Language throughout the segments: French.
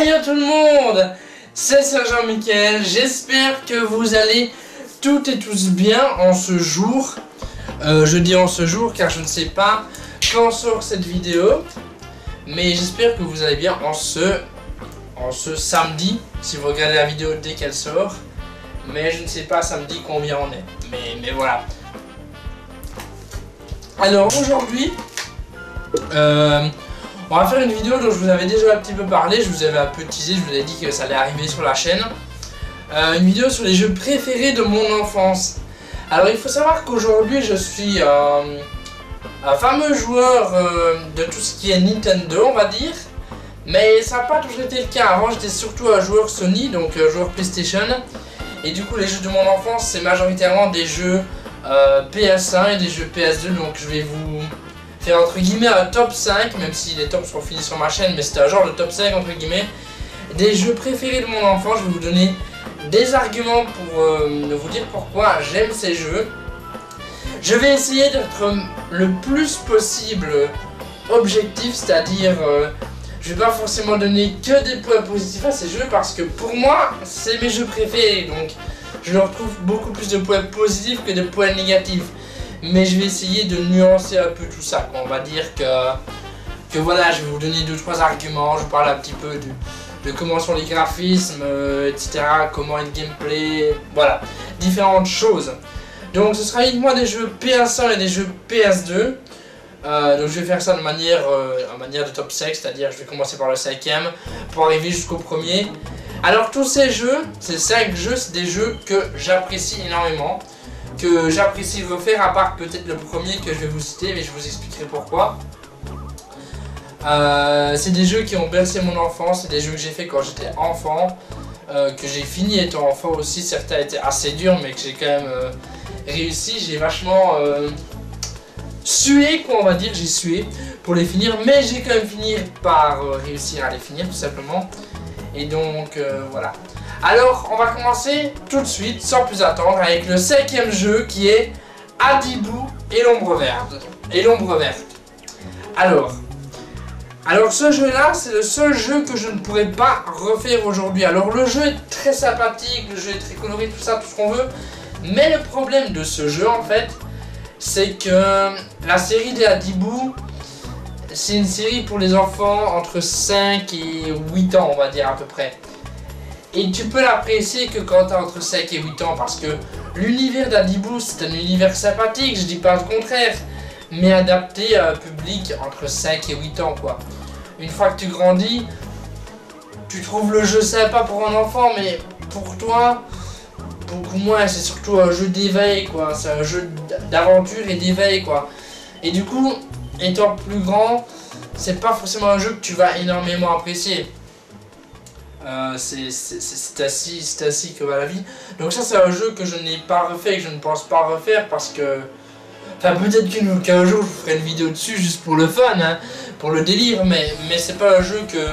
Hey yo tout le monde, c'est Sergent Michael, j'espère que vous allez toutes et tous bien en ce jour. Je dis en ce jour car je ne sais pas quand sort cette vidéo, mais j'espère que vous allez bien en ce samedi, si vous regardez la vidéo dès qu'elle sort. Mais je ne sais pas samedi combien on est, mais voilà. Alors aujourd'hui, on va faire une vidéo dont je vous avais déjà un petit peu parlé, je vous avais un peu teasé, je vous avais dit que ça allait arriver sur la chaîne. Une vidéo sur les jeux préférés de mon enfance. Alors il faut savoir qu'aujourd'hui je suis un fameux joueur de tout ce qui est Nintendo, on va dire. Mais ça n'a pas toujours été le cas. Avant j'étais surtout un joueur Sony, donc joueur PlayStation. Et du coup les jeux de mon enfance c'est majoritairement des jeux PS1 et des jeux PS2, donc je vais vous faire entre guillemets un top 5, même si les tops seront finis sur ma chaîne, mais c'est un genre de top 5 entre guillemets, des jeux préférés de mon enfance. Je vais vous donner des arguments pour vous dire pourquoi j'aime ces jeux. Je vais essayer d'être le plus possible objectif, c'est-à-dire je vais pas forcément donner que des points positifs à ces jeux parce que pour moi c'est mes jeux préférés, donc je leur trouve beaucoup plus de points positifs que de points négatifs. Mais je vais essayer de nuancer un peu tout ça, quoi. On va dire que voilà, je vais vous donner 2-3 arguments, je vous parle un petit peu de comment sont les graphismes, etc., comment est le gameplay, voilà, différentes choses. Donc ce sera uniquement des jeux PS1 et des jeux PS2. Donc je vais faire ça de manière de top 5, c'est-à-dire je vais commencer par le 5e pour arriver jusqu'au premier. Alors tous ces jeux, ces 5 jeux, c'est des jeux que j'apprécie énormément, que j'apprécie refaire, à part peut-être le premier que je vais vous citer, mais je vous expliquerai pourquoi. C'est des jeux qui ont bercé mon enfance, c'est des jeux que j'ai fait quand j'étais enfant, que j'ai fini étant enfant aussi. Certains étaient assez durs, mais que j'ai quand même réussi. J'ai vachement sué, quoi, on va dire, j'ai sué pour les finir, mais j'ai quand même fini par réussir à les finir, tout simplement. Et donc, voilà. Alors, on va commencer tout de suite, sans plus attendre, avec le 5e jeu qui est Hadibou et l'ombre verte. Alors ce jeu-là, c'est le seul jeu que je ne pourrais pas refaire aujourd'hui. Alors, le jeu est très sympathique, le jeu est très coloré, tout ça, tout ce qu'on veut. Mais le problème de ce jeu, en fait, c'est que la série des Hadibou, c'est une série pour les enfants entre 5 et 8 ans, on va dire à peu près. Et tu peux l'apprécier que quand tu as entre 5 et 8 ans, parce que l'univers d'Hadibou c'est un univers sympathique, je dis pas le contraire, mais adapté à un public entre 5 et 8 ans, quoi. Une fois que tu grandis, tu trouves le jeu sympa pour un enfant, mais pour toi, beaucoup moins, c'est surtout un jeu d'éveil, quoi. C'est un jeu d'aventure et d'éveil, quoi. Et du coup, étant plus grand, c'est pas forcément un jeu que tu vas énormément apprécier. C'est ainsi que va la vie. Donc ça c'est un jeu que je n'ai pas refait et que je ne pense pas refaire parce que... Enfin peut-être qu'un jour je vous ferai une vidéo dessus juste pour le fun, hein, pour le délire, mais c'est pas un jeu que...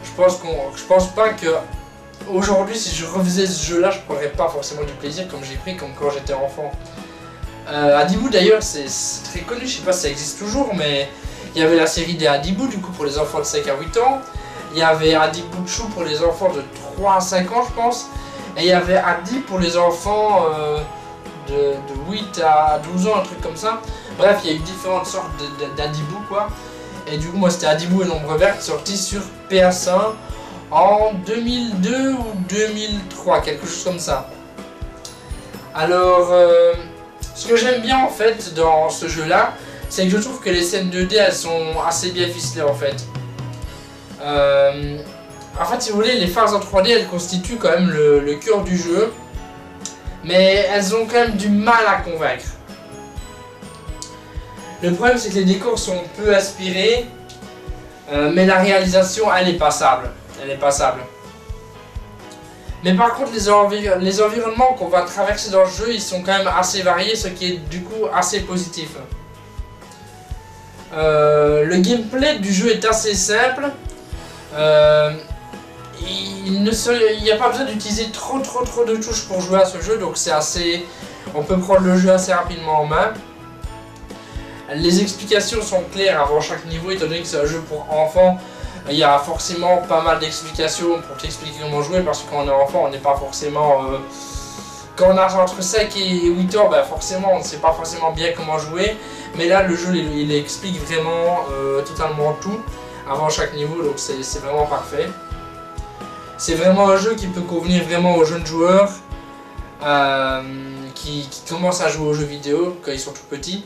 Je pense pas que... Aujourd'hui si je refaisais ce jeu là je prendrais pas forcément du plaisir comme j'ai pris comme quand j'étais enfant. Hadibou d'ailleurs c'est très connu, je sais pas si ça existe toujours, mais il y avait la série des Hadibou du coup pour les enfants de 5 à 8 ans. Il y avait Hadibou Chou pour les enfants de 3 à 5 ans, je pense. Et il y avait Hadi pour les enfants de 8 à 12 ans, un truc comme ça. Bref, il y a eu différentes sortes d'Hadibou, quoi. Et du coup, moi, c'était Hadibou et l'ombre verte, sorti sur PS1 en 2002 ou 2003, quelque chose comme ça. Alors, ce que j'aime bien, en fait, dans ce jeu-là, c'est que je trouve que les scènes 2D, elles sont assez bien ficelées, en fait. En fait, si vous voulez, les phases en 3D, elles constituent quand même le cœur du jeu, mais elles ont quand même du mal à convaincre. Le problème, c'est que les décors sont peu aspirés, mais la réalisation, elle est passable. Mais par contre, les environnements qu'on va traverser dans le jeu, ils sont quand même assez variés, ce qui est du coup assez positif. Le gameplay du jeu est assez simple. Il n'y a pas besoin d'utiliser trop de touches pour jouer à ce jeu, donc c'est assez... On peut prendre le jeu assez rapidement en main. Les explications sont claires avant chaque niveau, étant donné que c'est un jeu pour enfants. Il y a forcément pas mal d'explications pour t'expliquer comment jouer, parce que quand on est enfant, on n'est pas forcément... quand on a entre 5 et 8 ans, bah forcément, on ne sait pas forcément bien comment jouer. Mais là, le jeu, il explique vraiment totalement tout avant chaque niveau, donc c'est vraiment parfait. C'est vraiment un jeu qui peut convenir vraiment aux jeunes joueurs qui commencent à jouer aux jeux vidéo quand ils sont tout petits.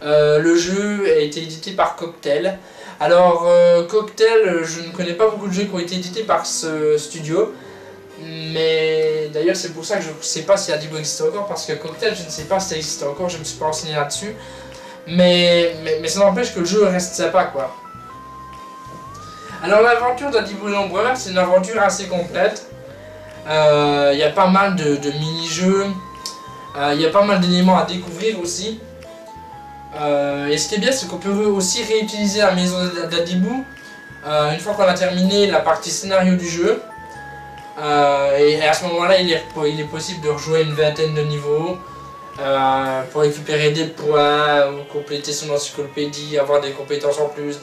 Le jeu a été édité par Cocktail. Alors Cocktail, je ne connais pas beaucoup de jeux qui ont été édités par ce studio. Mais d'ailleurs c'est pour ça que je ne sais pas si Adibo existe encore, parce que Cocktail, je ne sais pas si ça existe encore, je ne me suis pas renseigné là-dessus. Mais ça n'empêche que le jeu reste sympa, quoi. Alors l'aventure d'Adibo et l'Ombreur, c'est une aventure assez complète. Il y a pas mal de mini-jeux, il y a pas mal d'éléments à découvrir aussi. Et ce qui est bien, c'est qu'on peut aussi réutiliser la maison d'Adibou une fois qu'on a terminé la partie scénario du jeu. Et à ce moment-là, il est possible de rejouer une vingtaine de niveaux pour récupérer des points, ou compléter son encyclopédie, avoir des compétences en plus,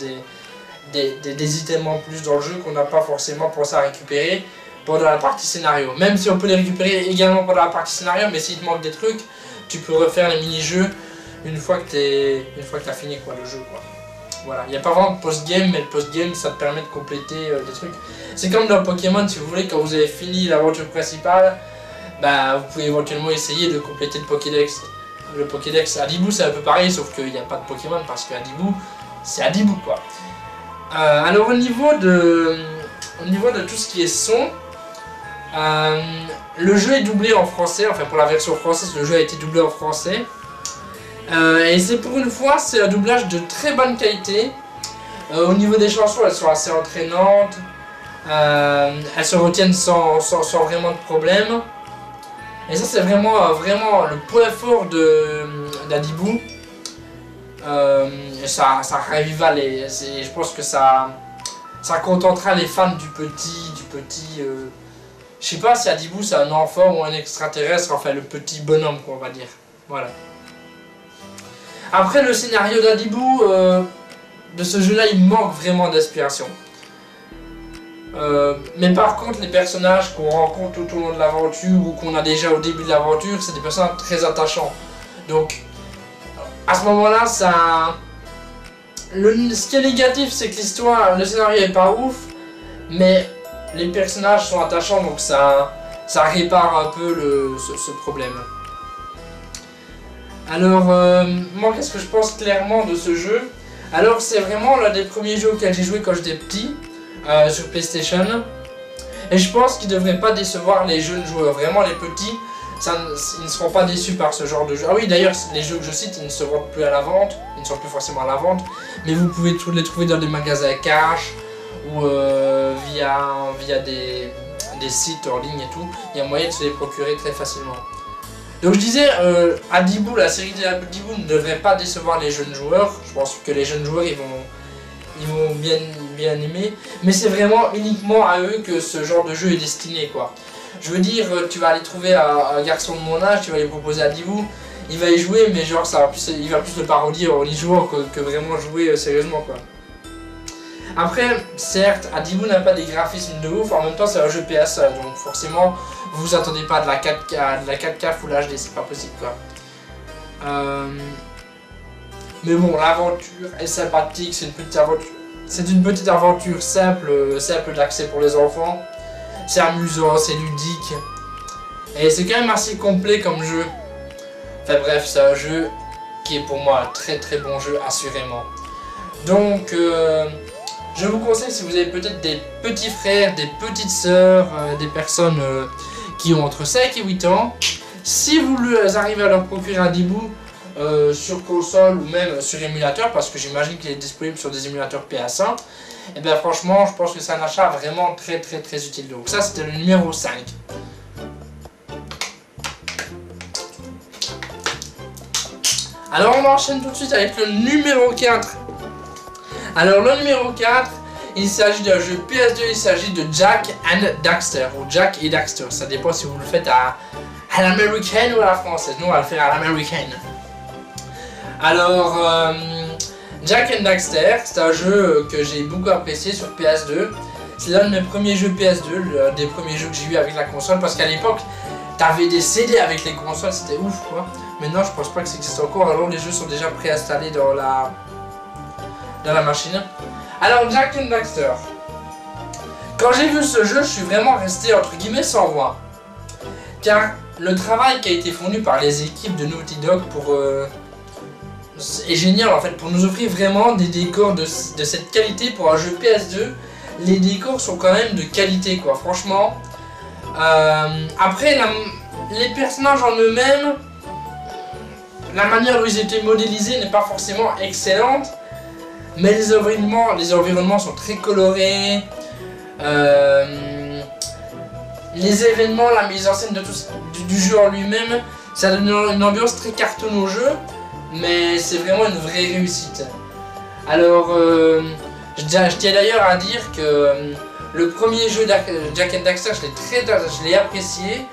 des items en plus dans le jeu qu'on n'a pas forcément pensé à récupérer pendant la partie scénario. Même si on peut les récupérer également pendant la partie scénario, mais s'il te manque des trucs, tu peux refaire les mini-jeux une fois que tu as fini quoi, le jeu, quoi. Voilà, il n'y a pas vraiment de post-game, mais le post-game ça te permet de compléter des trucs. C'est comme dans Pokémon, si vous voulez, quand vous avez fini l'aventure principale, bah, vous pouvez éventuellement essayer de compléter le Pokédex. Le Pokédex Adibou, c'est un peu pareil, sauf qu'il n'y a pas de Pokémon parce que Adibou, c'est Adibou, quoi. Alors au niveau de tout ce qui est son, le jeu est doublé en français, enfin pour la version française, le jeu a été doublé en français. Et c'est pour une fois, c'est un doublage de très bonne qualité. Au niveau des chansons, elles sont assez entraînantes. Elles se retiennent sans vraiment de problème. Et ça, c'est vraiment le point fort d'Adibou. Ça ravivera je pense que ça contentera les fans du petit. Je sais pas si Adibou c'est un enfant ou un extraterrestre, enfin le petit bonhomme, quoi, on va dire. Voilà. Après, le scénario d'Adibou, de ce jeu-là, il manque vraiment d'inspiration. Mais par contre, les personnages qu'on rencontre tout au long de l'aventure ou qu'on a déjà au début de l'aventure, c'est des personnages très attachants. Donc, à ce moment-là, ce qui est négatif, c'est que l'histoire, le scénario est pas ouf, mais les personnages sont attachants, donc ça répare un peu ce problème. Alors, moi, qu'est-ce que je pense clairement de ce jeu? Alors, c'est vraiment l'un des premiers jeux auxquels j'ai joué quand j'étais petit, sur PlayStation. Et je pense qu'il ne devrait pas décevoir les jeunes joueurs. Vraiment, les petits, ils ne seront pas déçus par ce genre de jeu. Ah oui, d'ailleurs, les jeux que je cite, ils ne se vendent plus à la vente. Ils ne sont plus forcément à la vente. Mais vous pouvez les trouver dans des magasins cash ou via des sites en ligne et tout. Il y a moyen de se les procurer très facilement. Donc je disais, Adibou, la série d'Adibou ne devrait pas décevoir les jeunes joueurs. Je pense que les jeunes joueurs, ils vont bien aimer. Mais c'est vraiment uniquement à eux que ce genre de jeu est destiné, quoi. Je veux dire, tu vas aller trouver un garçon de mon âge, tu vas lui proposer Adibou, il va y jouer, mais genre il va plus le parodier en y jouant que vraiment jouer sérieusement, quoi. Après, certes, Adibou n'a pas des graphismes de ouf, en même temps c'est un jeu PS1, donc forcément vous attendez pas de la 4K Full HD, c'est pas possible, quoi. Mais bon, l'aventure est sympathique, c'est une petite aventure simple d'accès pour les enfants. C'est amusant, c'est ludique. Et c'est quand même assez complet comme jeu. Enfin bref, c'est un jeu qui est pour moi un très très bon jeu, assurément. Donc, je vous conseille, si vous avez peut-être des petits frères, des petites sœurs, des personnes qui ont entre 5 et 8 ans, si vous arrivez à leur procurer Adibou sur console ou même sur émulateur, parce que j'imagine qu'il est disponible sur des émulateurs PS1, et bien franchement, je pense que c'est un achat vraiment très très très utile. Donc ça, c'était le numéro 5. Alors on enchaîne tout de suite avec le numéro 4. Alors le numéro 4, il s'agit d'un jeu PS2, il s'agit de Jak and Daxter, ou Jack et Daxter, ça dépend si vous le faites à l'américaine ou à la française. Nous on va le faire à l'américaine. Alors, Jak and Daxter, c'est un jeu que j'ai beaucoup apprécié sur PS2. C'est l'un de mes premiers jeux PS2, l'un des premiers jeux que j'ai eu avec la console, parce qu'à l'époque, t'avais des CD avec les consoles, c'était ouf quoi. Maintenant, je pense pas que ça existe encore, alors les jeux sont déjà préinstallés dans la machine. Alors, Jak and Daxter. Quand j'ai vu ce jeu, je suis vraiment resté entre guillemets sans voix. Car le travail qui a été fourni par les équipes de Naughty Dog est génial en fait, pour nous offrir vraiment des décors de cette qualité pour un jeu PS2. Les décors sont quand même de qualité quoi, franchement. Après, les personnages en eux-mêmes, la manière dont ils étaient modélisés n'est pas forcément excellente. Mais les environnements sont très colorés. Les événements, la mise en scène du jeu en lui-même, ça donne une ambiance très cartoon au jeu, mais c'est vraiment une vraie réussite. Alors, je tiens d'ailleurs à dire que le premier jeu Jak and Daxter, je l'ai apprécié,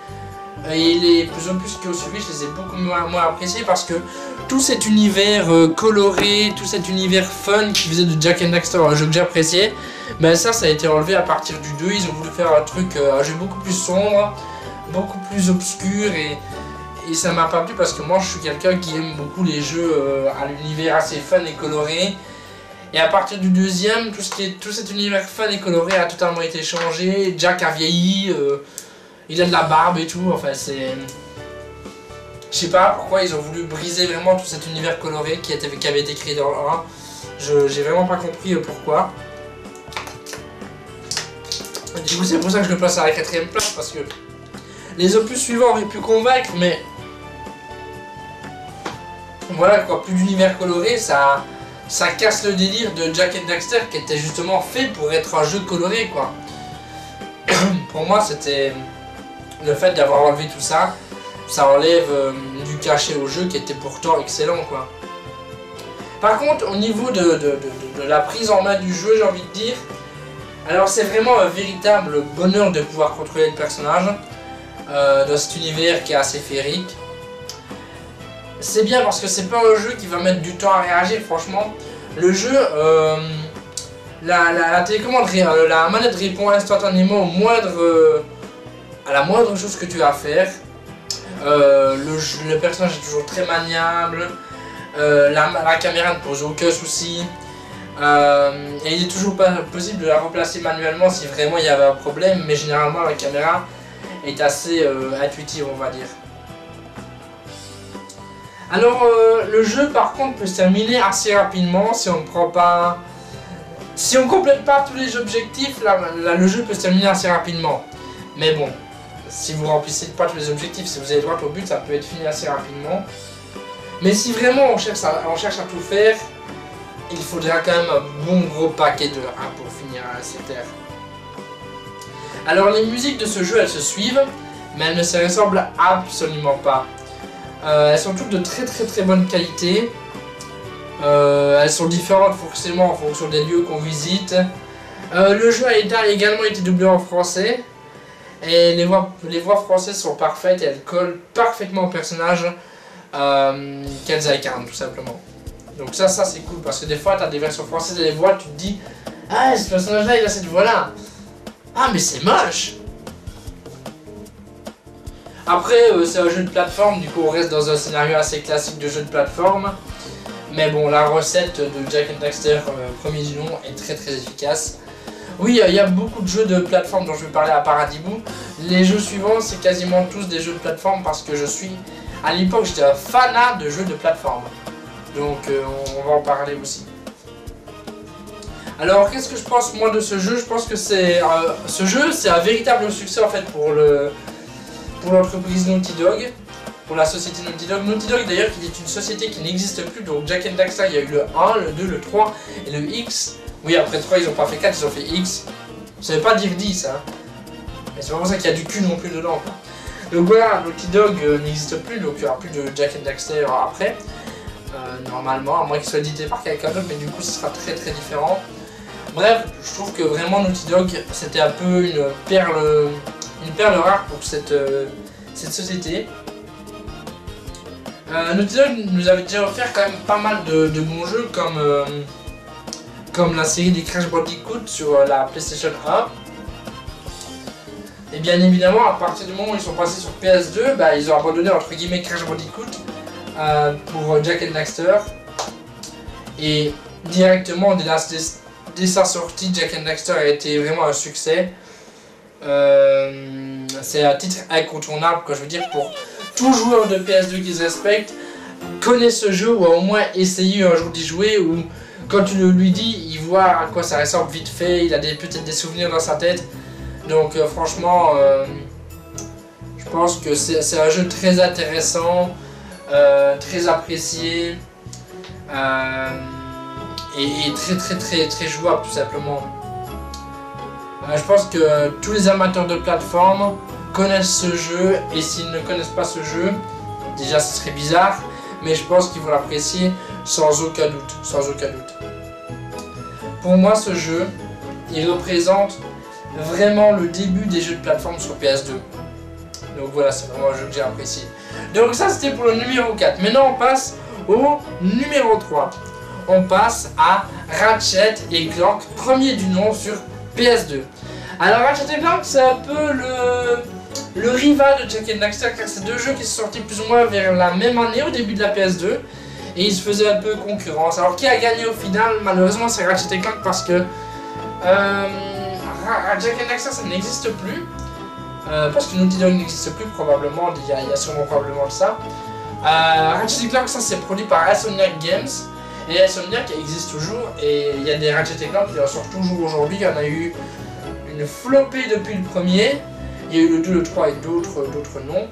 et les plus en plus qui ont suivi, je les ai beaucoup moins appréciés parce que tout cet univers coloré, tout cet univers fun qui faisait de Jak and Daxter un jeu que j'appréciais, ben ça a été enlevé à partir du 2. Ils ont voulu faire un jeu beaucoup plus sombre, beaucoup plus obscur, et ça m'a pas plu parce que moi je suis quelqu'un qui aime beaucoup les jeux à l'univers assez fun et coloré. Et à partir du deuxième, tout cet univers fun et coloré a totalement été changé. Jak a vieilli, il a de la barbe et tout, enfin c'est... Je sais pas pourquoi ils ont voulu briser vraiment tout cet univers coloré qui avait été créé dans le 1. J'ai vraiment pas compris pourquoi. Du coup c'est pour ça que je le place à la 4ème place, parce que les opus suivants auraient pu convaincre, mais... Voilà quoi, plus d'univers coloré, ça casse le délire de Jak and Daxter qui était justement fait pour être un jeu coloré quoi. Pour moi c'était... Le fait d'avoir enlevé tout ça, ça enlève du cachet au jeu qui était pourtant excellent quoi. Par contre, au niveau de la prise en main du jeu, j'ai envie de dire, alors c'est vraiment un véritable bonheur de pouvoir contrôler le personnage dans cet univers qui est assez féerique. C'est bien parce que c'est pas un jeu qui va mettre du temps à réagir, franchement. Le jeu, la télécommande, la manette répond instantanément à la moindre chose que tu as à faire. Le personnage est toujours très maniable, la caméra ne pose aucun souci, et il est toujours pas possible de la remplacer manuellement si vraiment il y avait un problème, mais généralement la caméra est assez intuitive on va dire. Alors le jeu par contre peut se terminer assez rapidement si on ne prend pas... Si on complète pas tous les objectifs, le jeu peut se terminer assez rapidement. Mais bon, si vous remplissez pas tous les objectifs, si vous allez droit au but, ça peut être fini assez rapidement. Mais si vraiment on cherche à tout faire, il faudra quand même un bon gros paquet de 1 pour finir cette ère. Alors les musiques de ce jeu, elles se suivent, mais elles ne se ressemblent absolument pas. Elles sont toutes de très bonne qualité. Elles sont différentes forcément en fonction des lieux qu'on visite. Le jeu a également été doublé en français. Et les voix françaises sont parfaites et elles collent parfaitement au personnage qu'elles incarnent tout simplement. Donc ça c'est cool parce que des fois tu as des versions françaises et les voix, tu te dis ah ce personnage là il a cette voix là. Ah mais c'est moche. Après c'est un jeu de plateforme, du coup on reste dans un scénario assez classique de jeu de plateforme. Mais bon, la recette de Jak and Daxter, premier du nom, est très efficace. Oui, il y a beaucoup de jeux de plateforme dont je vais parler à Paradibou. Les jeux suivants, c'est quasiment tous des jeux de plateforme parce que à l'époque, j'étais un fanat de jeux de plateforme. Donc, on va en parler aussi. Alors, qu'est-ce que je pense moi de ce jeu? Je pense que ce jeu, c'est un véritable succès en fait pour l'entreprise Naughty Dog. Pour la société Naughty Dog. Naughty Dog d'ailleurs qui est une société qui n'existe plus, donc Jak and Daxter il y a eu le 1, le 2, le 3 et le X. Oui après 3 ils ont pas fait 4, ils ont fait X. Ça veut pas dire 10 hein. Mais c'est pas pour ça qu'il y a du cul non plus dedans quoi. Donc voilà, Naughty Dog n'existe plus, donc il n'y aura plus de Jak and Daxter après. Normalement, à moins qu'il soit édité par quelqu'un d'autre, mais du coup ce sera très différent. Bref, je trouve que vraiment Naughty Dog c'était un peu une perle rare pour cette société. Naughty Dog nous avait déjà offert quand même pas mal de bons jeux comme la série des Crash Bandicoot sur la PlayStation 1. Et bien évidemment, à partir du moment où ils sont passés sur PS2, bah, ils ont abandonné entre guillemets Crash Bandicoot pour Jak and Daxter. Et directement, dès sa sortie, Jak and Daxter a été vraiment un succès. C'est un titre incontournable, quoi, je veux dire, pour tout joueur de PS2 qui se respecte, connaît ce jeu ou a au moins essayé un jour d'y jouer, ou quand tu le lui dis, il voit à quoi ça ressemble vite fait, il a peut-être des souvenirs dans sa tête. Donc franchement, je pense que c'est un jeu très intéressant, très apprécié, et très jouable tout simplement. Je pense que tous les amateurs de plateforme connaissent ce jeu, et s'ils ne connaissent pas ce jeu, déjà ce serait bizarre, mais je pense qu'ils vont l'apprécier sans aucun doute, Pour moi, ce jeu, il représente vraiment le début des jeux de plateforme sur PS2. Donc voilà, c'est vraiment un jeu que j'ai apprécié. Donc ça, c'était pour le numéro 4. Maintenant, on passe au numéro 3. On passe à Ratchet et Clank, premier du nom sur PS2. Alors Ratchet et Clank, c'est un peu le rival de Jak and Daxter, car c'est deux jeux qui sont sortis plus ou moins vers la même année, au début de la PS2, et ils se faisaient un peu concurrence. Alors qui a gagné au final? Malheureusement, c'est Ratchet et Clank, parce que Jak and Daxter, ça n'existe plus, parce que Naughty Dog n'existe plus probablement, il y a sûrement probablement de ça. Ratchet et Clank, ça c'est produit par Insomniac Games, et Insomniac existe toujours, et il y a des Ratchet et Clank qui en sortent toujours aujourd'hui. Il y en a eu une flopée depuis le premier, il y a eu le 2, le 3 et d'autres noms,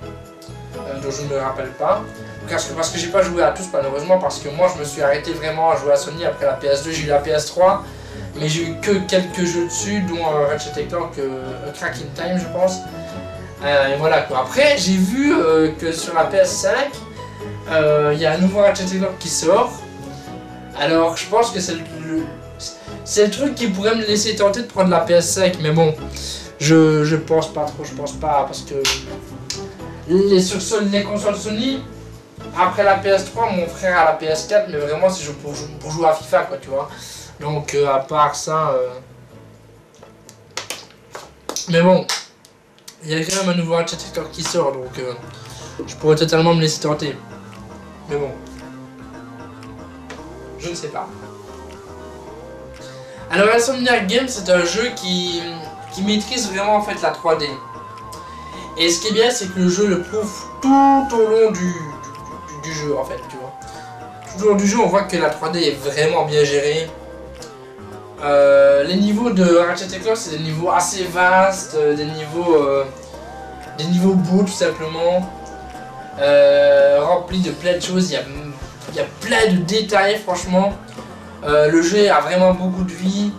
dont je ne me rappelle pas. Parce que j'ai pas joué à tous malheureusement, parce que moi je me suis arrêté vraiment à jouer à Sony après la PS2, j'ai eu la PS3, mais j'ai eu que quelques jeux dessus, dont Ratchet et Clank, A Crack in Time je pense. Et voilà quoi. Après j'ai vu que sur la PS5, il y a un nouveau Ratchet et Clank qui sort. Alors je pense que c'est le truc qui pourrait me laisser tenter de prendre la PS5, mais bon, je pense pas trop, parce que les consoles Sony, après la PS3, mon frère a la PS4, mais vraiment c'est pour jouer à FIFA quoi, tu vois. Donc à part ça, mais bon, il y a quand même un nouveau Ratchet et Clank qui sort, donc je pourrais totalement me laisser tenter. Mais bon, je ne sais pas. Alors Insomniac Games, c'est un jeu qui maîtrise vraiment en fait la 3D. Et ce qui est bien, c'est que le jeu le prouve tout au long du jeu en fait, tu vois. Tout au long du jeu, on voit que la 3D est vraiment bien gérée. Les niveaux de Ratchet et Clank, c'est des niveaux assez vastes, des niveaux beaux tout simplement, remplis de plein de choses. Il y a plein de détails franchement. Le jeu a vraiment beaucoup de vie.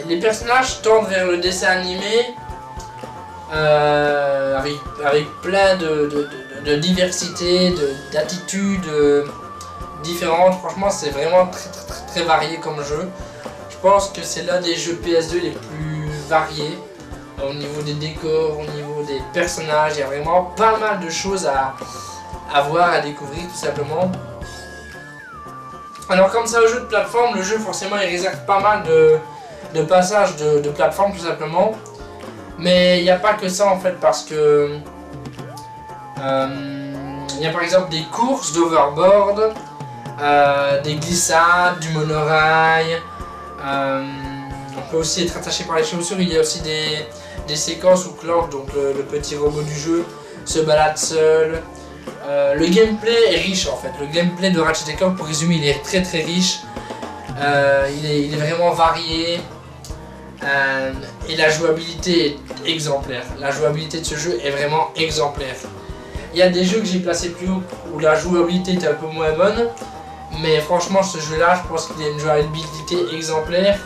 Les personnages tendent vers le dessin animé, avec plein de diversité, d'attitudes différentes. Franchement, c'est vraiment très varié comme jeu. Je pense que c'est l'un des jeux PS2 les plus variés au niveau des décors, au niveau des personnages. Il y a vraiment pas mal de choses à voir, à découvrir tout simplement. Alors comme c'est un jeu de plateforme, le jeu forcément il réserve pas mal de passages de plateforme tout simplement. Mais il n'y a pas que ça en fait, parce que il y a par exemple des courses d'overboard, des glissades, du monorail, on peut aussi être attaché par les chaussures. Il y a aussi des séquences où Clank, donc le petit robot du jeu, se balade seul. Le gameplay est riche en fait. Le gameplay de Ratchet & Clank, pour résumer, il est très riche. Il est vraiment varié. Et la jouabilité est exemplaire. La jouabilité de ce jeu est vraiment exemplaire. Il y a des jeux que j'ai placés plus haut où la jouabilité était un peu moins bonne. Mais franchement, ce jeu-là, je pense qu'il a une jouabilité exemplaire.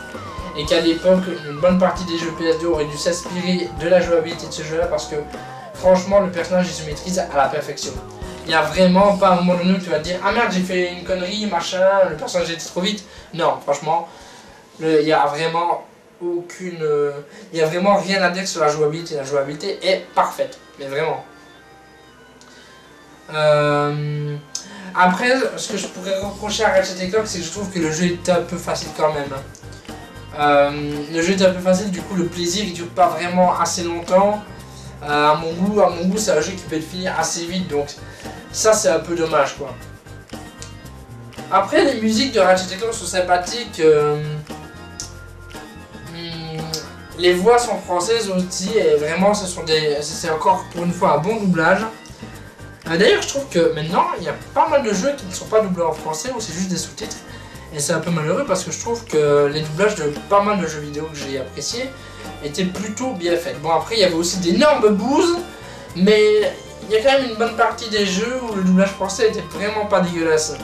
Et qu'à l'époque, une bonne partie des jeux PS2 auraient dû s'inspirer de la jouabilité de ce jeu-là, parce que franchement, le personnage il se maîtrise à la perfection. Il n'y a vraiment pas un moment donné où tu vas te dire ah merde, j'ai fait une connerie, machin, le personnage était trop vite. Non, franchement, il n'y a vraiment il y a vraiment rien à dire sur la jouabilité. La jouabilité est parfaite, mais vraiment. Après, ce que je pourrais reprocher à Ratchet & Clank, c'est que je trouve que le jeu est un peu facile quand même. Le jeu est un peu facile, du coup le plaisir il dure pas vraiment assez longtemps. À mon goût c'est un jeu qui peut être fini assez vite, donc ça c'est un peu dommage quoi. Après les musiques de Ratchet & Clank sont sympathiques. Les voix sont françaises aussi et vraiment c'est encore pour une fois un bon doublage. D'ailleurs je trouve que maintenant il y a pas mal de jeux qui ne sont pas doublés en français ou c'est juste des sous-titres. Et c'est un peu malheureux parce que je trouve que les doublages de pas mal de jeux vidéo que j'ai appréciés étaient plutôt bien faits. Bon après il y avait aussi d'énormes bouses, mais il y a quand même une bonne partie des jeux où le doublage français était vraiment pas dégueulasse.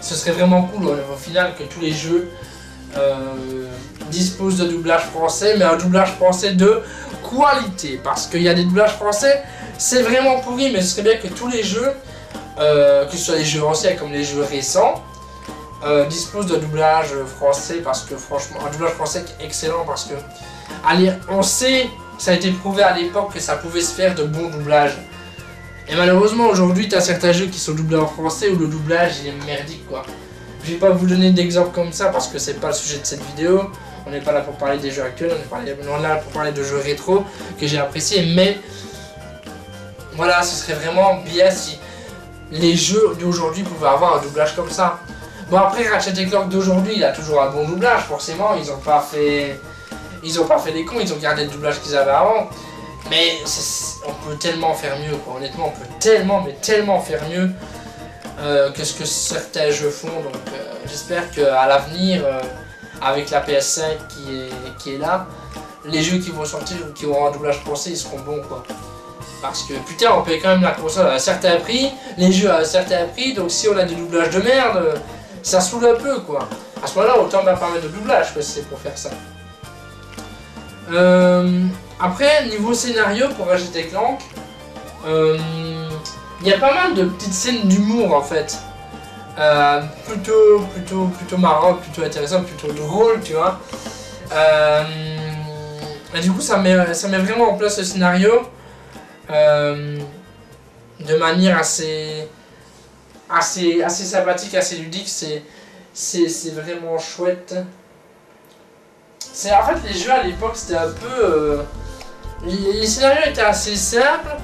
Ce serait vraiment cool au final que tous les jeux disposent de doublage français, mais un doublage français de qualité. Parce qu'il y a des doublages français, c'est vraiment pourri, mais ce serait bien que tous les jeux, que ce soit les jeux anciens comme les jeux récents, disposent de doublage français, parce que franchement, un doublage français excellent, parce que allez, on sait, ça a été prouvé à l'époque que ça pouvait se faire de bons doublages. Et malheureusement aujourd'hui, tu as certains jeux qui sont doublés en français où le doublage il est merdique quoi. Je vais pas vous donner d'exemples comme ça parce que c'est pas le sujet de cette vidéo. On n'est pas là pour parler des jeux actuels, on est là pour parler de jeux rétro que j'ai appréciés, mais voilà, ce serait vraiment bien si les jeux d'aujourd'hui pouvaient avoir un doublage comme ça. Bon après Ratchet & Clank d'aujourd'hui il a toujours un bon doublage, forcément, ils ont pas fait les cons, ils ont gardé le doublage qu'ils avaient avant. Mais on peut tellement faire mieux quoi, honnêtement on peut tellement faire mieux que ce que certains jeux font. Donc j'espère qu'à l'avenir, avec la PS5 qui est là, les jeux qui vont sortir ou qui auront un doublage français ils seront bons quoi. Parce que putain on paye quand même la console à un certain prix, les jeux à un certain prix, donc si on a des doublages de merde, ça saoule un peu quoi. À ce moment-là autant pas mettre de doublage quoi, si c'est pour faire ça. Après, niveau scénario pour Ratchet & Clank, il y a pas mal de petites scènes d'humour en fait. Plutôt marrant, plutôt intéressant, plutôt drôle, tu vois. Et du coup, ça met vraiment en place le scénario de manière assez sympathique, assez ludique. C'est vraiment chouette. En fait, les jeux à l'époque, c'était un peu... les scénarios étaient assez simples,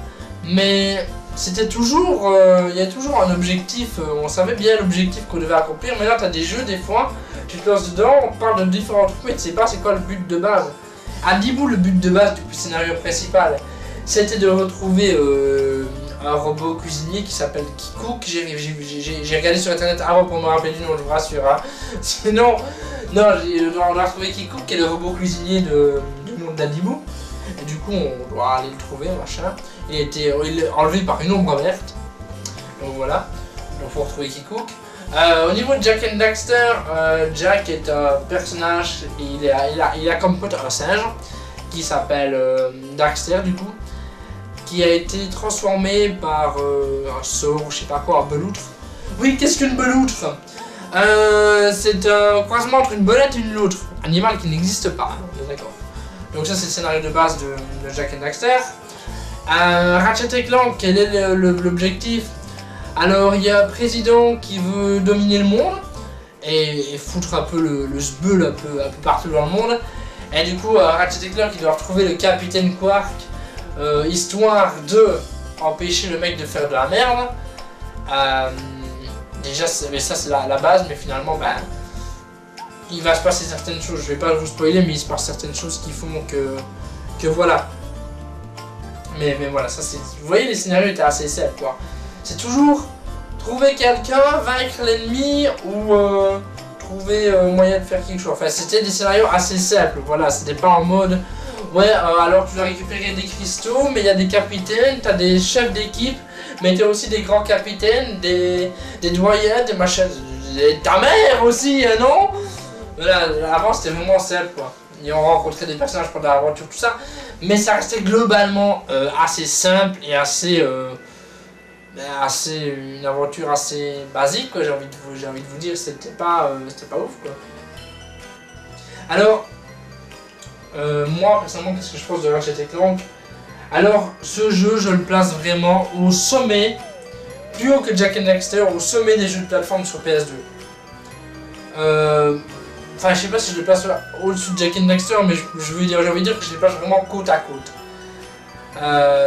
mais c'était toujours... il y a toujours un objectif, on savait bien l'objectif qu'on devait accomplir, mais là, tu as des jeux, des fois, tu te lances dedans, on parle de différents trucs, mais tu sais pas c'est quoi le but de base. À Dibou, le but de base du scénario principal, c'était de retrouver un robot cuisinier qui s'appelle Kikook. J'ai regardé sur internet avant pour me rappeler du nom, je vous rassure. Hein. Sinon... Non, on a retrouvé Kikook qui est le robot cuisinier du monde d'Adibou. Et du coup, on doit aller le trouver, machin. Il a été enlevé par une ombre verte. Donc voilà. Donc faut retrouver Kikook. Au niveau de Jak and Daxter, Jack est un personnage, il a comme pote un singe qui s'appelle Daxter du coup, qui a été transformé par un sort, je sais pas quoi, un beloutre. Oui, qu'est-ce qu'une beloutre? C'est un croisement entre une belette et une loutre, animal qui n'existe pas, d'accord. Donc ça c'est le scénario de base de Jak and Daxter. Ratchet & Clank, quel est l'objectif? Alors il y a un président qui veut dominer le monde et foutre un peu le sbeul un peu partout dans le monde. Et du coup Ratchet & Clank il doit retrouver le capitaine Quark, histoire de empêcher le mec de faire de la merde. Déjà, mais ça c'est la base, mais finalement, ben, il va se passer certaines choses. Je vais pas vous spoiler, mais il se passe certaines choses qui font que voilà. Mais voilà, ça c'est. Vous voyez, les scénarios étaient assez simples, quoi. C'est toujours trouver quelqu'un, vaincre l'ennemi ou trouver moyen de faire quelque chose. Enfin, c'était des scénarios assez simples. Voilà, c'était pas en mode. Ouais, alors tu dois récupérer des cristaux, mais il y a des capitaines, t'as des chefs d'équipe. Mais t'as aussi des grands capitaines, des doyens, des machins, ta mère aussi, non? Voilà, avant c'était vraiment simple quoi. Et on rencontrait des personnages pendant l'aventure, tout ça. Mais ça restait globalement assez simple et assez une aventure assez basique quoi, j'ai envie de vous dire, c'était pas ouf quoi. Alors, moi personnellement, qu'est-ce que je pense de Ratchet & Clank? Alors ce jeu, je le place vraiment au sommet, plus haut que Jak and Daxter, au sommet des jeux de plateforme sur PS2. Enfin, je sais pas si je le place au-dessus de Jak and Daxter, mais j'ai envie de dire que je le place vraiment côte à côte.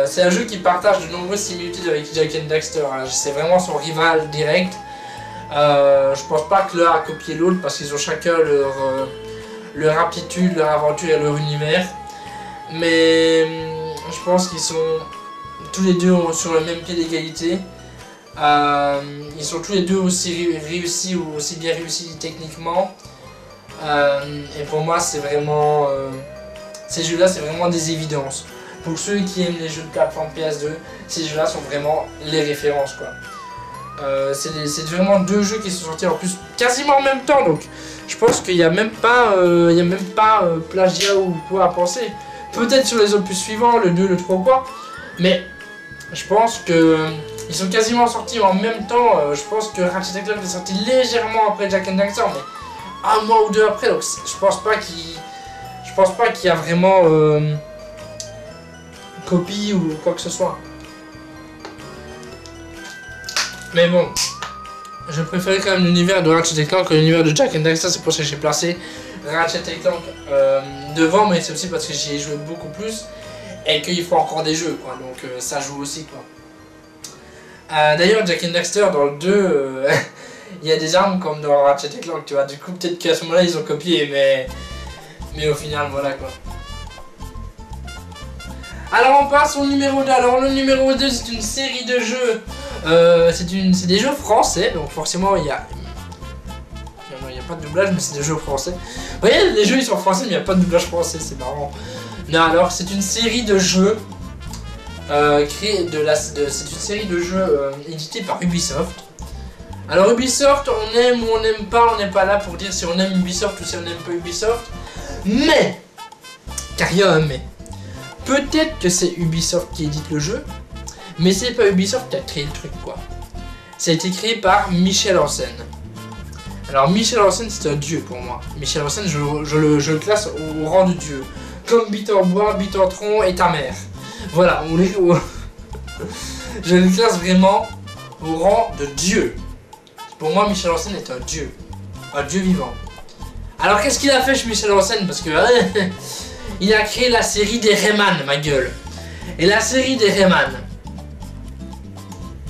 C'est un jeu qui partage de nombreuses similitudes avec Jak and Daxter. Hein. C'est vraiment son rival direct. Je pense pas que l'un a copié l'autre parce qu'ils ont chacun leur aptitude, leur aventure et leur univers. Mais je pense qu'ils sont tous les deux sur le même pied d'égalité. Ils sont tous les deux aussi réussis ou aussi bien réussis techniquement. Et pour moi, c'est vraiment ces jeux-là, c'est vraiment des évidences. Pour ceux qui aiment les jeux de plateforme PS2, ces jeux-là sont vraiment les références, quoi. C'est vraiment deux jeux qui sont sortis en plus quasiment en même temps, donc je pense qu'il n'y a même pas, plagiat ou quoi à penser. Peut-être sur les opus suivants, le 2, le 3 ou quoi, mais je pense que ils sont quasiment sortis en même temps. Je pense que Ratchet & Clank est sorti légèrement après Jak and Daxter, mais un mois ou deux après, donc je pense pas qu'il y a vraiment copie ou quoi que ce soit. Mais bon, je préférais quand même l'univers de Ratchet & Clank que l'univers de Jak and Daxter, c'est pour ça que j'ai placé Ratchet & Clank devant, mais c'est aussi parce que j'y ai joué beaucoup plus et qu'il faut encore des jeux, quoi, donc ça joue aussi, quoi. D'ailleurs, Jak and Daxter dans le 2, il y a des armes comme dans Ratchet & Clank, tu vois, du coup peut-être qu'à ce moment-là ils ont copié, mais au final voilà, quoi. Alors on passe au numéro 2, alors le numéro 2 c'est une série de jeux, c'est des jeux français, donc forcément il y a pas de doublage, mais c'est des jeux français. Vous voyez, les jeux ils sont français mais il n'y a pas de doublage français, c'est marrant. Non, alors c'est une série de jeux c'est une série de jeux édités par Ubisoft. Alors Ubisoft, on aime ou on n'aime pas, on n'est pas là pour dire si on aime Ubisoft ou si on n'aime pas Ubisoft. Mais, car il y a un mais, peut-être que c'est Ubisoft qui édite le jeu, mais c'est pas Ubisoft qui a créé le truc, quoi. Ça a été créé par Michel Ancel. Alors Michel Ancel c'est un dieu pour moi. Michel Ancel je le classe au rang de dieu. Comme Bit-en-Bois, Bit-en-Tron et ta mère. Voilà, je le classe vraiment au rang de dieu. Pour moi Michel Ancel est un dieu vivant. Alors qu'est-ce qu'il a fait chez Michel Ancel? Parce que il a créé la série des Rayman, ma gueule. Et la série des Rayman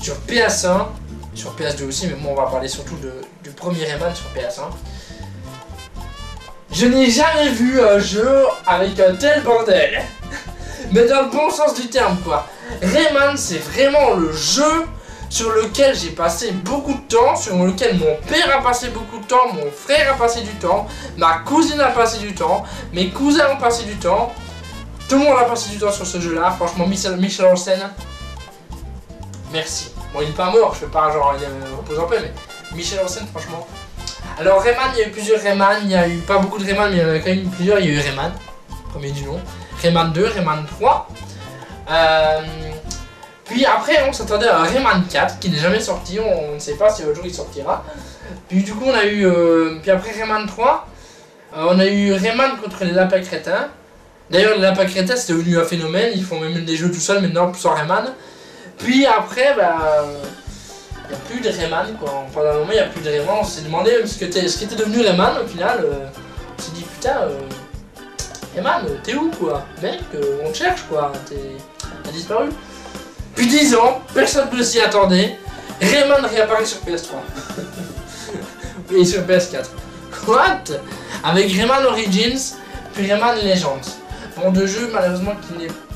sur PS1, sur PS2 aussi, mais bon, on va parler surtout du premier Rayman sur PS1. Je n'ai jamais vu un jeu avec un tel bordel. Mais dans le bon sens du terme, quoi. Rayman, c'est vraiment le jeu sur lequel j'ai passé beaucoup de temps, sur lequel mon père a passé beaucoup de temps, mon frère a passé du temps, ma cousine a passé du temps, mes cousins ont passé du temps. Tout le monde a passé du temps sur ce jeu-là. Franchement, Michel Ancel, merci. Bon, il est pas mort, je fais pas genre il repose en paix, mais Michel Ancel, franchement. Alors Rayman, il y a eu plusieurs Rayman, il y a eu pas beaucoup de Rayman, mais il y en a quand même plusieurs. Il y a eu Rayman, premier du nom, Rayman 2, Rayman 3. Puis après, on s'attendait à un Rayman 4 qui n'est jamais sorti, on ne sait pas si un jour il sortira. Puis du coup, on a eu, puis après Rayman 3, on a eu Rayman contre les lapins crétins. D'ailleurs, les lapins crétins, c'est devenu un phénomène, ils font même des jeux tout seuls maintenant sans Rayman. Puis après, bah, il n'y a plus de Rayman, quoi. Pendant un moment, il n'y a plus de Rayman. On s'est demandé ce qu'était devenu Rayman au final. On s'est dit, putain, Rayman, t'es où, quoi? Mec, on te cherche, quoi. T'as disparu. Puis 10 ans, personne ne s'y attendait. Rayman réapparaît sur PS3. Et sur PS4. What? Avec Rayman Origins, puis Rayman Legends. Bon, deux jeux, malheureusement,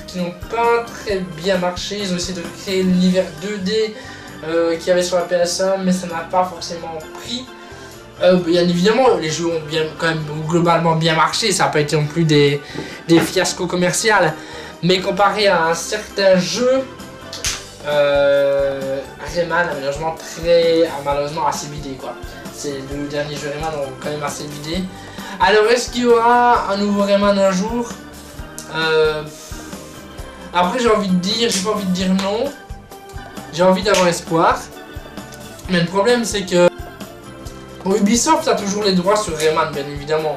qui n'ont pas très bien marché. Ils ont essayé de créer l'univers 2D qu'il y avait sur la PS1, mais ça n'a pas forcément pris. Bien évidemment, les jeux ont quand même globalement bien marché, ça n'a pas été non plus des fiascos commerciaux, mais comparé à un certain jeu, Rayman a malheureusement assez vidé, quoi. Ces deux derniers jeux Rayman ont quand même assez vidé. Alors est-ce qu'il y aura un nouveau Rayman un jour? Après j'ai pas envie de dire non. J'ai envie d'avoir espoir. Mais le problème c'est que bon, Ubisoft a toujours les droits sur Rayman, bien évidemment.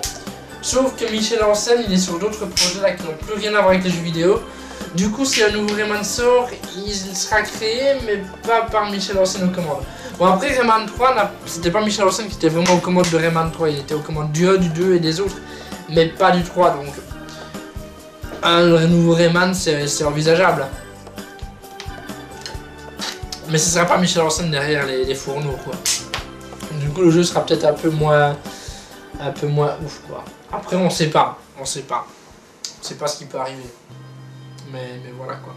Sauf que Michel Ancel, il est sur d'autres projets là qui n'ont plus rien à voir avec les jeux vidéo. Du coup, si un nouveau Rayman sort, il sera créé, mais pas par Michel Ancel aux commandes. Bon, après Rayman 3, c'était pas Michel Ancel qui était vraiment aux commandes de Rayman 3, il était aux commandes du 1, du 2 et des autres, mais pas du 3, donc un nouveau Rayman, c'est envisageable. Mais ce sera pas Michel Ancel derrière les fourneaux, quoi. Du coup, le jeu sera peut-être un peu moins ouf, quoi. Après, on sait pas, on sait pas ce qui peut arriver. Mais voilà, quoi.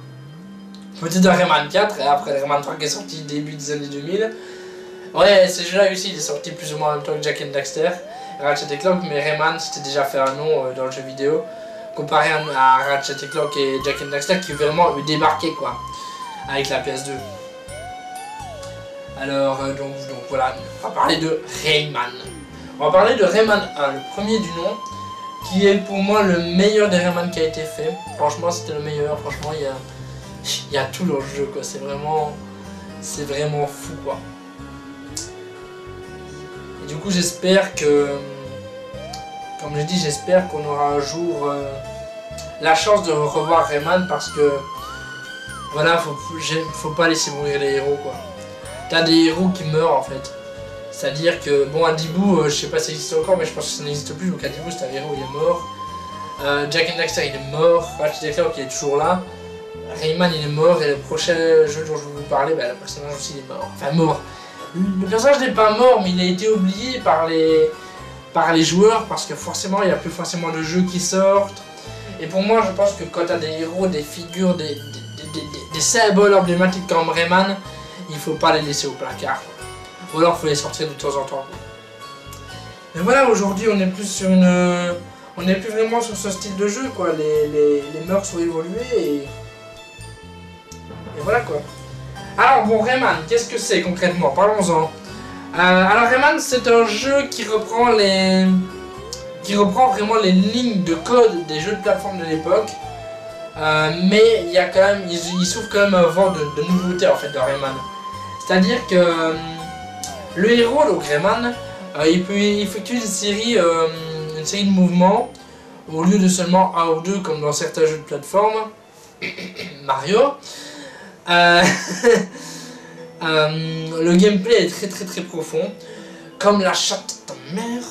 Peut-être un Rayman 4, et après le Rayman 3 qui est sorti début des années 2000. Ouais, ce jeu-là aussi, il est sorti plus ou moins en même temps que Jak and Daxter, Ratchet & Clank, mais Rayman s'était déjà fait un nom dans le jeu vidéo, comparé à Ratchet & Clank et Jak and Daxter qui vraiment débarqué, quoi, avec la PS2. Alors, donc voilà, on va parler de Rayman. On va parler de Rayman 1, le premier du nom, qui est pour moi le meilleur des Rayman qui a été fait. Franchement, c'était le meilleur. Franchement, il y a tout dans le jeu, quoi. C'est vraiment fou, quoi. Et du coup, j'espère que, comme je dis, j'espère qu'on aura un jour la chance de revoir Rayman, parce que voilà, faut pas laisser mourir les héros, quoi. T'as des héros qui meurent, en fait. C'est-à-dire que, bon, Adibou, je sais pas si ça existe encore, mais je pense que ça n'existe plus, donc Adibou c'est un héros, il est mort. Jak and Daxter, il est mort. Ratchet & Clank, il est toujours là. Rayman, il est mort, et le prochain jeu dont je vais vous parler, bah, le personnage aussi, il est mort. Enfin, mort. Le personnage n'est pas mort, mais il a été oublié par les joueurs, parce que forcément, il n'y a plus forcément de jeux qui sortent. Et pour moi, je pense que quand t'as des héros, des figures, des symboles emblématiques comme Rayman, il faut pas les laisser au placard. Ou alors il faut les sortir de temps en temps. Mais voilà, aujourd'hui on est plus sur on n'est plus vraiment sur ce style de jeu, quoi. Les mœurs ont évolué et voilà, quoi. Alors bon, Rayman, qu'est-ce que c'est concrètement? Parlons-en. Alors Rayman, c'est un jeu qui reprend vraiment les lignes de code des jeux de plateforme de l'époque. Mais il y a quand même, il souffre quand même un vent de nouveauté, en fait, dans Rayman. C'est-à-dire que le héros, donc Rayman, il peut effectuer une série de mouvements au lieu de seulement un ou deux comme dans certains jeux de plateforme. Mario. Le gameplay est très profond, comme la chatte de ta mère.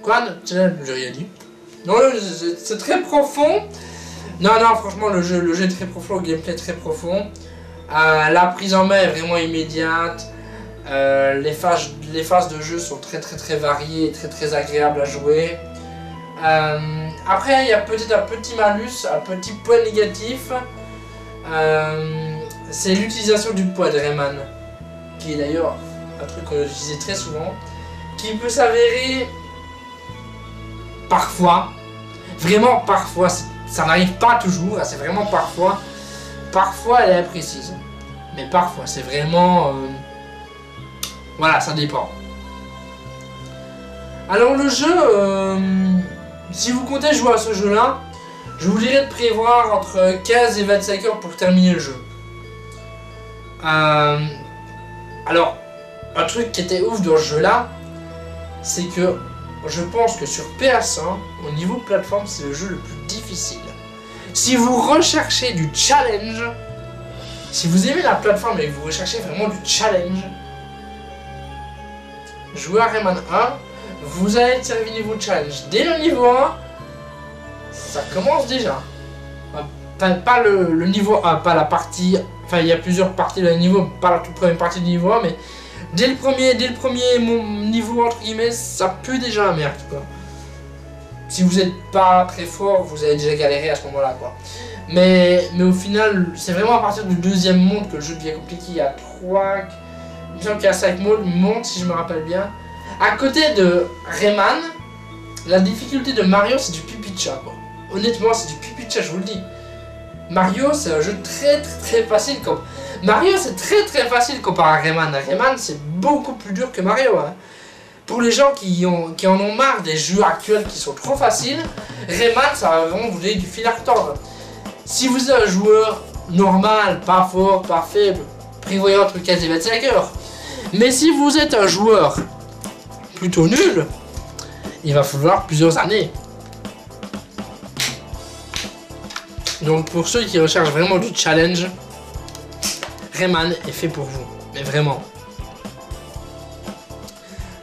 Quoi? J'ai rien dit. Non, c'est très profond. Non, franchement, le jeu est très profond, le gameplay est très profond. La prise en main est vraiment immédiate. Les phases de jeu sont très variées, très agréables à jouer. Après, il y a peut-être un petit malus, un petit point négatif. C'est l'utilisation du poids de Rayman, qui est d'ailleurs un truc qu'on utilise très souvent, qui peut s'avérer parfois, vraiment parfois, ça n'arrive pas toujours, c'est vraiment parfois elle est imprécise, mais parfois c'est vraiment voilà, ça dépend. Alors le jeu, si vous comptez jouer à ce jeu là, je vous dirais de prévoir entre 15 et 25 heures pour terminer le jeu. Alors, un truc qui était ouf dans ce jeu là, c'est que je pense que sur PS1, au niveau plateforme, c'est le jeu le plus difficile. Si vous recherchez du challenge, si vous aimez la plateforme et que vous recherchez vraiment du challenge, jouez à Rayman 1, vous allez tirer niveau challenge. Dès le niveau 1, ça commence déjà. Pas le niveau 1, pas la partie... Enfin, il y a plusieurs parties de niveau, pas la toute première partie du niveau 1, mais dès le premier niveau, entre guillemets, ça pue déjà la merde, quoi. Si vous n'êtes pas très fort, vous allez déjà galérer à ce moment-là, quoi. Mais au final, c'est vraiment à partir du deuxième monde que le jeu devient compliqué. Il y a 3... Il me semble qu'il y a 5 mondes, si je me rappelle bien. À côté de Rayman, la difficulté de Mario, c'est du pipi de chat, quoi. Honnêtement, c'est du pipi de chat, je vous le dis. Mario, c'est un jeu très facile. Mario, c'est très facile comparé à Rayman. Rayman, c'est beaucoup plus dur que Mario, hein. Pour les gens qui en ont marre des jeux actuels qui sont trop faciles, Rayman, ça va vraiment vous donner du fil à retordre. Si vous êtes un joueur normal, pas fort, pas faible, prévoyez entre 15 et 25 heures. Mais si vous êtes un joueur plutôt nul, il va falloir plusieurs années. Donc pour ceux qui recherchent vraiment du challenge, Rayman est fait pour vous. Mais vraiment.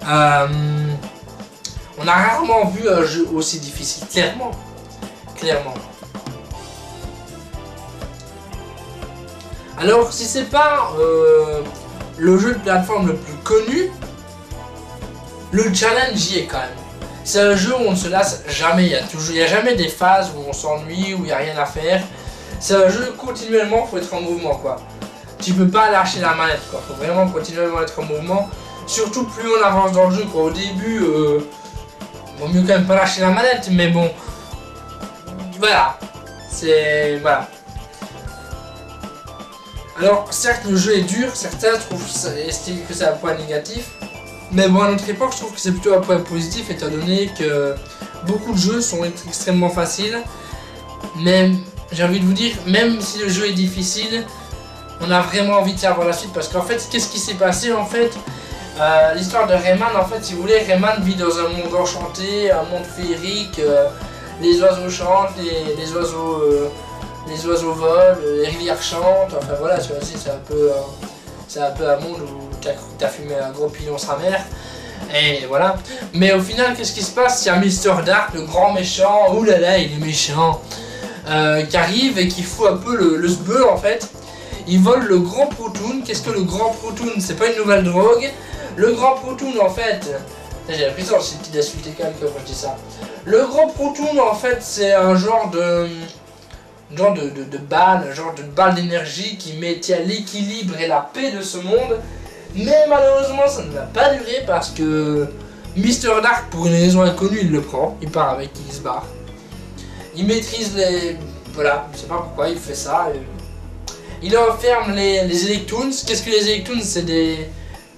On a rarement vu un jeu aussi difficile, clairement. Clairement. Alors, si c'est pas le jeu de plateforme le plus connu, le challenge y est quand même. C'est un jeu où on ne se lasse jamais, il y a jamais des phases où on s'ennuie, où il n'y a rien à faire. C'est un jeu continuellement, faut être en mouvement quoi. Tu peux pas lâcher la manette quoi, faut vraiment continuellement être en mouvement. Surtout plus on avance dans le jeu quoi. Au début, vaut mieux quand même pas lâcher la manette, mais bon, voilà, c'est voilà. Alors certes le jeu est dur, certains estiment que c'est un point négatif, mais bon à notre époque je trouve que c'est plutôt un point positif étant donné que beaucoup de jeux sont extrêmement faciles. Mais j'ai envie de vous dire, même si le jeu est difficile, on a vraiment envie de savoir la suite parce qu'en fait qu'est-ce qui s'est passé en fait, l'histoire de Rayman en fait si vous voulez, Rayman vit dans un monde enchanté, un monde féerique, les oiseaux chantent, les oiseaux volent, les rivières chantent, enfin voilà, tu vois, c'est un peu un monde où t'as fumé un gros pilon sa mère, et voilà. Mais au final, qu'est-ce qui se passe? Il y a Mr. Dark, le grand méchant, oulala, il est méchant, qui arrive et qui fout un peu le sbeu en fait. Il vole le Grand Protoon. Qu'est-ce que le Grand Protoon? C'est pas une nouvelle drogue. Le Grand Protoon en fait, j'ai l'impression que c'est une petite insulté quelqu'un quand je dis ça. Le Grand Protoon en fait c'est un genre de balle, genre de balle d'énergie qui maintient l'équilibre et la paix de ce monde. Mais malheureusement ça ne va pas durer parce que Mr. Dark pour une raison inconnue il le prend, il part avec, il se barre. Il maîtrise les... voilà, je sais pas pourquoi il fait ça. Il enferme les Electoons. Qu'est-ce que les Electoons? C'est des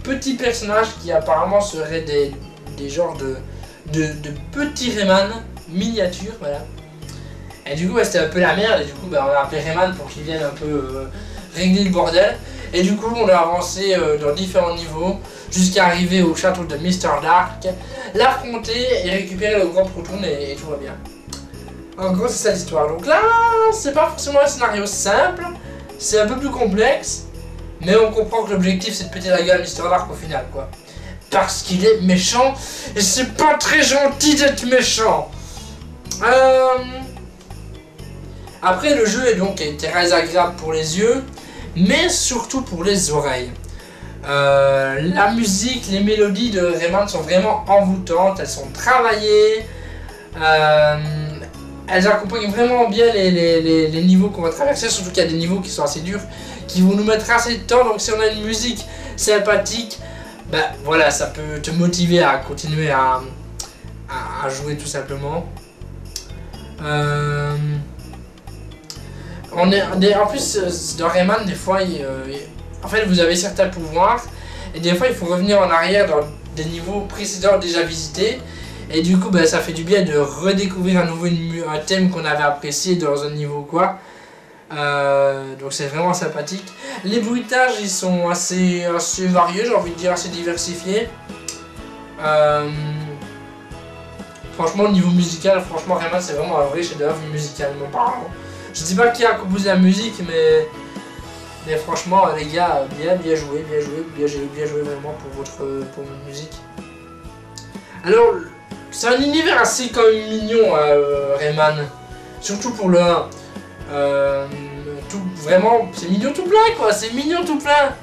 petits personnages qui apparemment seraient des genres de petits Rayman miniatures, voilà. Et du coup bah, c'était un peu la merde et du coup bah, on a appelé Rayman pour qu'il vienne un peu régler le bordel. Et du coup on a avancé dans différents niveaux jusqu'à arriver au château de Mr. Dark, l'affronter et récupérer le Grand Protoon et tout va bien. En gros c'est ça l'histoire. Donc là c'est pas forcément un scénario simple, c'est un peu plus complexe, mais on comprend que l'objectif c'est de péter la gueule à Mr. Dark au final quoi. Parce qu'il est méchant et c'est pas très gentil d'être méchant. Après le jeu est donc très agréable pour les yeux, mais surtout pour les oreilles. La musique, les mélodies de Rayman sont vraiment envoûtantes, elles sont travaillées, elles accompagnent vraiment bien les niveaux qu'on va traverser, surtout qu'il y a des niveaux qui sont assez durs, qui vont nous mettre assez de temps, donc si on a une musique sympathique, bah voilà, ça peut te motiver à continuer à jouer tout simplement. En plus, dans Rayman, des fois, en fait, vous avez certains pouvoirs, et des fois, il faut revenir en arrière dans des niveaux précédents déjà visités, et du coup, bah, ça fait du bien de redécouvrir à nouveau un thème qu'on avait apprécié dans un niveau, quoi. Donc c'est vraiment sympathique. Les bruitages, ils sont assez variés, j'ai envie de dire, assez diversifiés. Franchement, au niveau musical, franchement, Rayman, c'est vraiment un vrai chef-d'œuvre musicalement parlant. Je dis pas qui a composé la musique, mais franchement, les gars, bien joué vraiment pour votre musique. Alors, c'est un univers assez quand même mignon, Rayman. Surtout pour le 1. Tout, vraiment, c'est mignon tout plein, quoi. C'est mignon tout plein.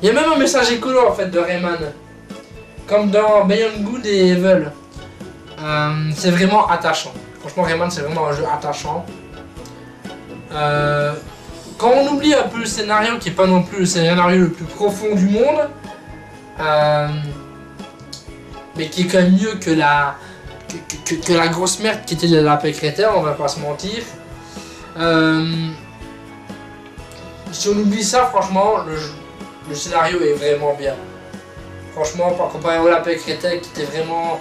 Il y a même un message écolo, en fait, de Rayman. Comme dans Beyond Good et Evil. C'est vraiment attachant. Franchement, Rayman, c'est vraiment un jeu attachant. Quand on oublie un peu le scénario, qui est pas non plus le scénario le plus profond du monde, mais qui est quand même mieux que la grosse merde qui était de Lapin Crétin, on va pas se mentir. Si on oublie ça, franchement, le scénario est vraiment bien. Franchement, par comparé au Lapin Crétin qui était vraiment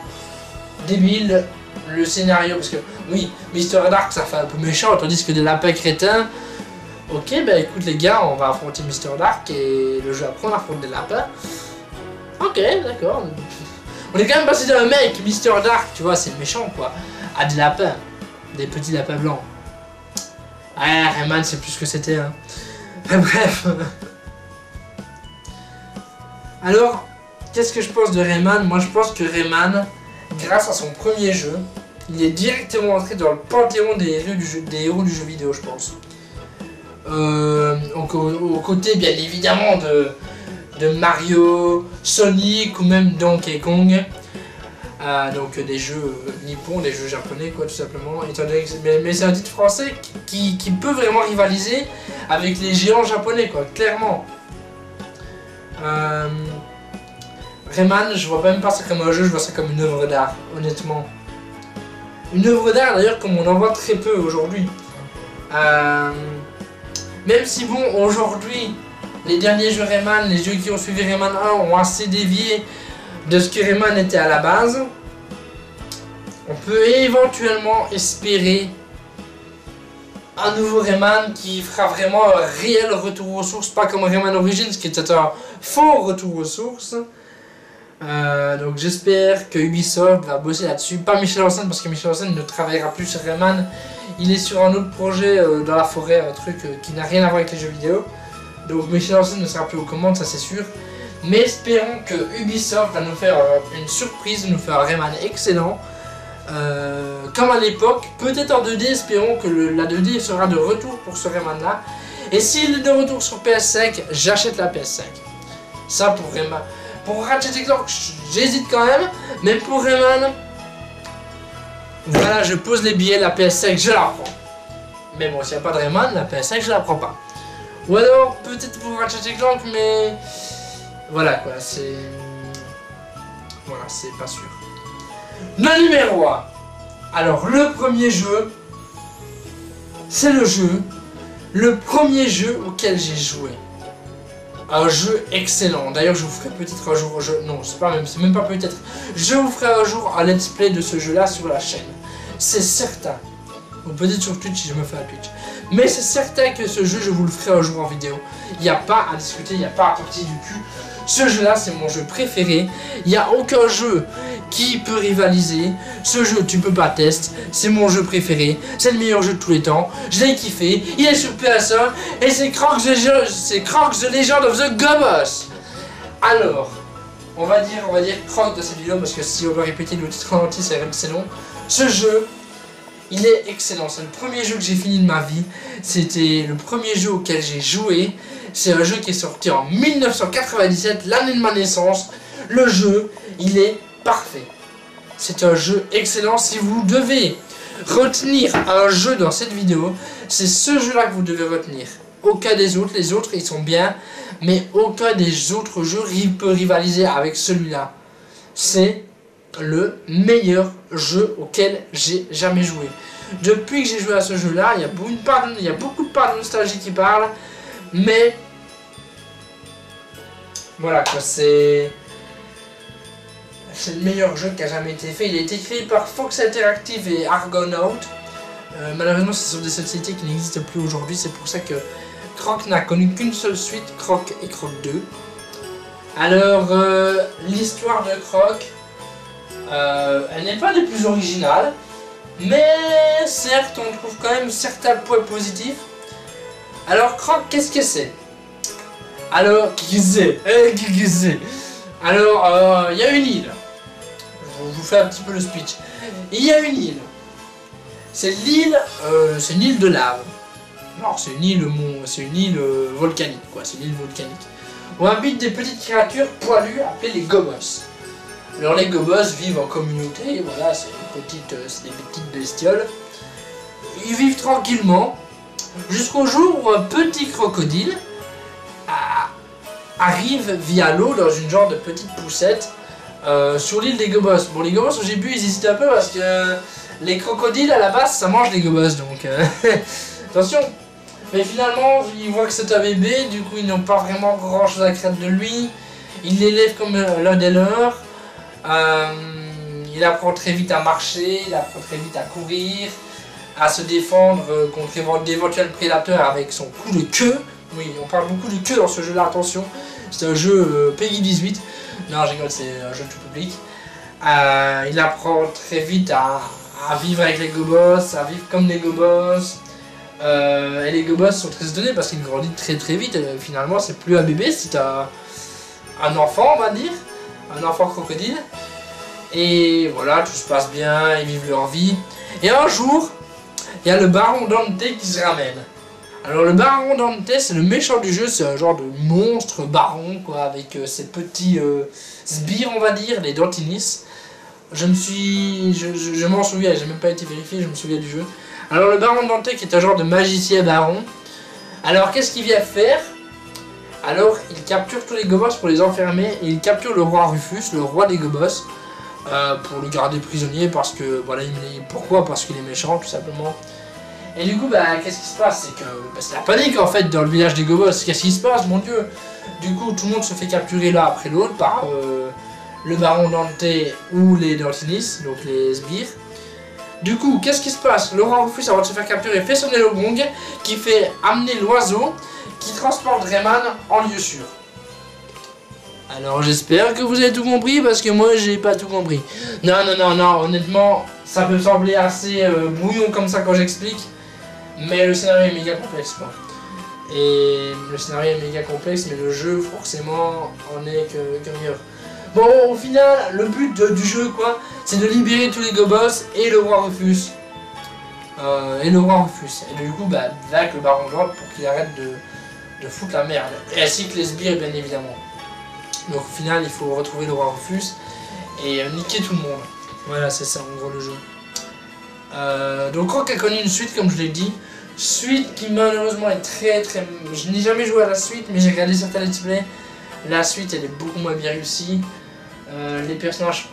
débile, le scénario, parce que oui, Mr. Dark ça fait un peu méchant, tandis que des lapins crétins, ok, bah écoute les gars, on va affronter Mr. Dark et le jeu après on affronte des lapins. Ok, d'accord. On est quand même passé d'un mec, Mr. Dark, tu vois, c'est méchant quoi, à des lapins. Des petits lapins blancs. Ah, Rayman, c'est plus ce que c'était. Hein. Bref. Alors, qu'est-ce que je pense de Rayman? Moi, je pense que Rayman, grâce à son premier jeu, il est directement entré dans le panthéon des héros du jeu vidéo, je pense. Aux côtés, bien évidemment, de Mario, Sonic ou même Donkey Kong. Donc des jeux nippons, des jeux japonais quoi tout simplement. Mais c'est un titre français qui peut vraiment rivaliser avec les géants japonais quoi, clairement. Rayman, je vois même pas ça comme un jeu, je vois ça comme une œuvre d'art, honnêtement. Une œuvre d'art d'ailleurs comme on en voit très peu aujourd'hui. Même si bon, aujourd'hui, les derniers jeux Rayman, les jeux qui ont suivi Rayman 1 ont assez dévié de ce que Rayman était à la base, on peut éventuellement espérer un nouveau Rayman qui fera vraiment un réel retour aux sources, pas comme Rayman Origins qui était un faux retour aux sources. Donc j'espère que Ubisoft va bosser là-dessus, pas Michel Ancel parce que Michel Ancel ne travaillera plus sur Rayman, il est sur un autre projet dans la forêt, un truc qui n'a rien à voir avec les jeux vidéo. Donc Michel Ancel ne sera plus aux commandes, ça c'est sûr. Mais espérons que Ubisoft va nous faire une surprise, nous faire un Rayman excellent. Comme à l'époque, peut-être en 2D, espérons que la 2D sera de retour pour ce Rayman là. Et s'il est de retour sur PS5, j'achète la PS5. Ça pour Rayman. Pour Ratchet & Clank, j'hésite quand même. Mais pour Rayman, voilà, je pose les billets, la PS5, je la prends. Mais bon, s'il n'y a pas de Rayman, la PS5, je la prends pas. Ou alors, peut-être pour Ratchet & Clank, mais... Voilà quoi, c'est... Voilà, c'est pas sûr. Le numéro 1. Alors, le premier jeu, c'est le premier jeu auquel j'ai joué. Un jeu excellent. D'ailleurs, je vous ferai peut-être un jour... Non, c'est même pas peut-être. Je vous ferai un jour un let's play de ce jeu-là sur la chaîne. C'est certain. Ou peut-être sur Twitch si je me fais un Twitch. Mais c'est certain que ce jeu, je vous le ferai un jour en vidéo. Il n'y a pas à discuter, il n'y a pas à partir du cul. Ce jeu-là, c'est mon jeu préféré. Il n'y a aucun jeu qui peut rivaliser. Ce jeu, tu peux pas tester. C'est mon jeu préféré. C'est le meilleur jeu de tous les temps. Je l'ai kiffé. Il est sur PS1. Et c'est Croc the Legend of the Gobos. Alors, on va dire Croc de cette vidéo parce que si on doit répéter le titre en entier, c'est long. Ce jeu, il est excellent. C'est le premier jeu que j'ai fini de ma vie. C'était le premier jeu auquel j'ai joué. C'est un jeu qui est sorti en 1997, l'année de ma naissance. Le jeu, il est parfait. C'est un jeu excellent. Si vous devez retenir un jeu dans cette vidéo, c'est ce jeu-là que vous devez retenir. Aucun des autres, les autres, ils sont bien, mais aucun des autres jeux peut rivaliser avec celui-là. C'est le meilleur jeu auquel j'ai jamais joué. Depuis que j'ai joué à ce jeu-là, il y a beaucoup de parts de nostalgie qui parlent, mais voilà quoi, c'est le meilleur jeu qui a jamais été fait. Il a été créé par Fox Interactive et Argonaut. Malheureusement, ce sont des sociétés qui n'existent plus aujourd'hui. C'est pour ça que Croc n'a connu qu'une seule suite, Croc et Croc 2. Alors, l'histoire de Croc, elle n'est pas des plus originales, mais certes, on trouve quand même certains points positifs. Alors, Croc, qu'est-ce que c'est? Alors, qui c'est? Alors, il y a une île. Je vous fais un petit peu le speech. Il y a une île. C'est l'île, c'est une île de lave. Non, c'est une île volcanique, quoi. C'est une île volcanique. Où habitent des petites créatures poilues appelées les Gobos. Alors les Gobos vivent en communauté, voilà, c'est des petites bestioles. Ils vivent tranquillement jusqu'au jour où un petit crocodile arrive via l'eau dans une genre de petite poussette sur l'île des Gobos. Bon, les Gobos au début ils hésitent un peu parce que les crocodiles à la base ça mange les Gobos, donc attention. Mais finalement ils voient que c'est un bébé, du coup ils n'ont pas vraiment grand chose à craindre de lui. Ils l'élèvent comme l'un des leurs. Il apprend très vite à marcher, il apprend très vite à courir, à se défendre contre d'éventuels prédateurs avec son coup de queue. Oui, on parle beaucoup de queue dans ce jeu-là, attention. C'est un jeu PEGI 18. Non, je rigole, c'est un jeu tout public. Il apprend très vite à vivre avec les gobos, à vivre comme les gobos. Et les gobos sont très étonnés parce qu'ils grandissent très très vite. Et finalement, c'est plus un bébé, c'est un enfant, on va dire. Un enfant crocodile. Et voilà, tout se passe bien, ils vivent leur vie. Et un jour, il y a le baron Dante qui se ramène. Alors le baron Dante, c'est le méchant du jeu, c'est un genre de monstre baron, quoi, avec ses petits sbires, on va dire, les Dantinis. Je m'en souviens, j'ai même pas été vérifié, je me souviens du jeu. Alors le baron Dante qui est un genre de magicien baron. Alors qu'est-ce qu'il vient faire? Alors il capture tous les gobos pour les enfermer et il capture le roi Rufus, le roi des gobos. Pour le garder prisonnier parce que voilà, pourquoi? Parce qu'il est méchant tout simplement. Et du coup bah qu'est-ce qui se passe? C'est que c'est la panique en fait dans le village des gobos. Qu'est-ce qui se passe, mon dieu? Du coup tout le monde se fait capturer l'un après l'autre par le baron Dante ou les Dantinis, donc les sbires. Du coup qu'est-ce qui se passe? Le roi Rufus avant de se faire capturer fait sonner le gong qui fait amener l'oiseau qui transporte Rayman en lieu sûr. Alors j'espère que vous avez tout compris parce que moi j'ai pas tout compris. Non, honnêtement ça peut sembler assez brouillon comme ça quand j'explique. Mais le scénario est méga complexe quoi. Et le scénario est méga complexe mais le jeu forcément en est que meilleur. Bon au final le but du jeu quoi, c'est de libérer tous les gobos et le roi Rufus. Et du coup bah avec le baron Dante pour qu'il arrête de foutre la merde. Et ainsi que les sbires bien évidemment. Donc au final il faut retrouver le roi Rufus et niquer tout le monde. Voilà c'est ça en gros le jeu. Donc Croc a connu une suite comme je l'ai dit. Suite qui malheureusement est très. Je n'ai jamais joué à la suite mais j'ai regardé certains let's play. La suite elle est beaucoup moins bien réussie. Les personnages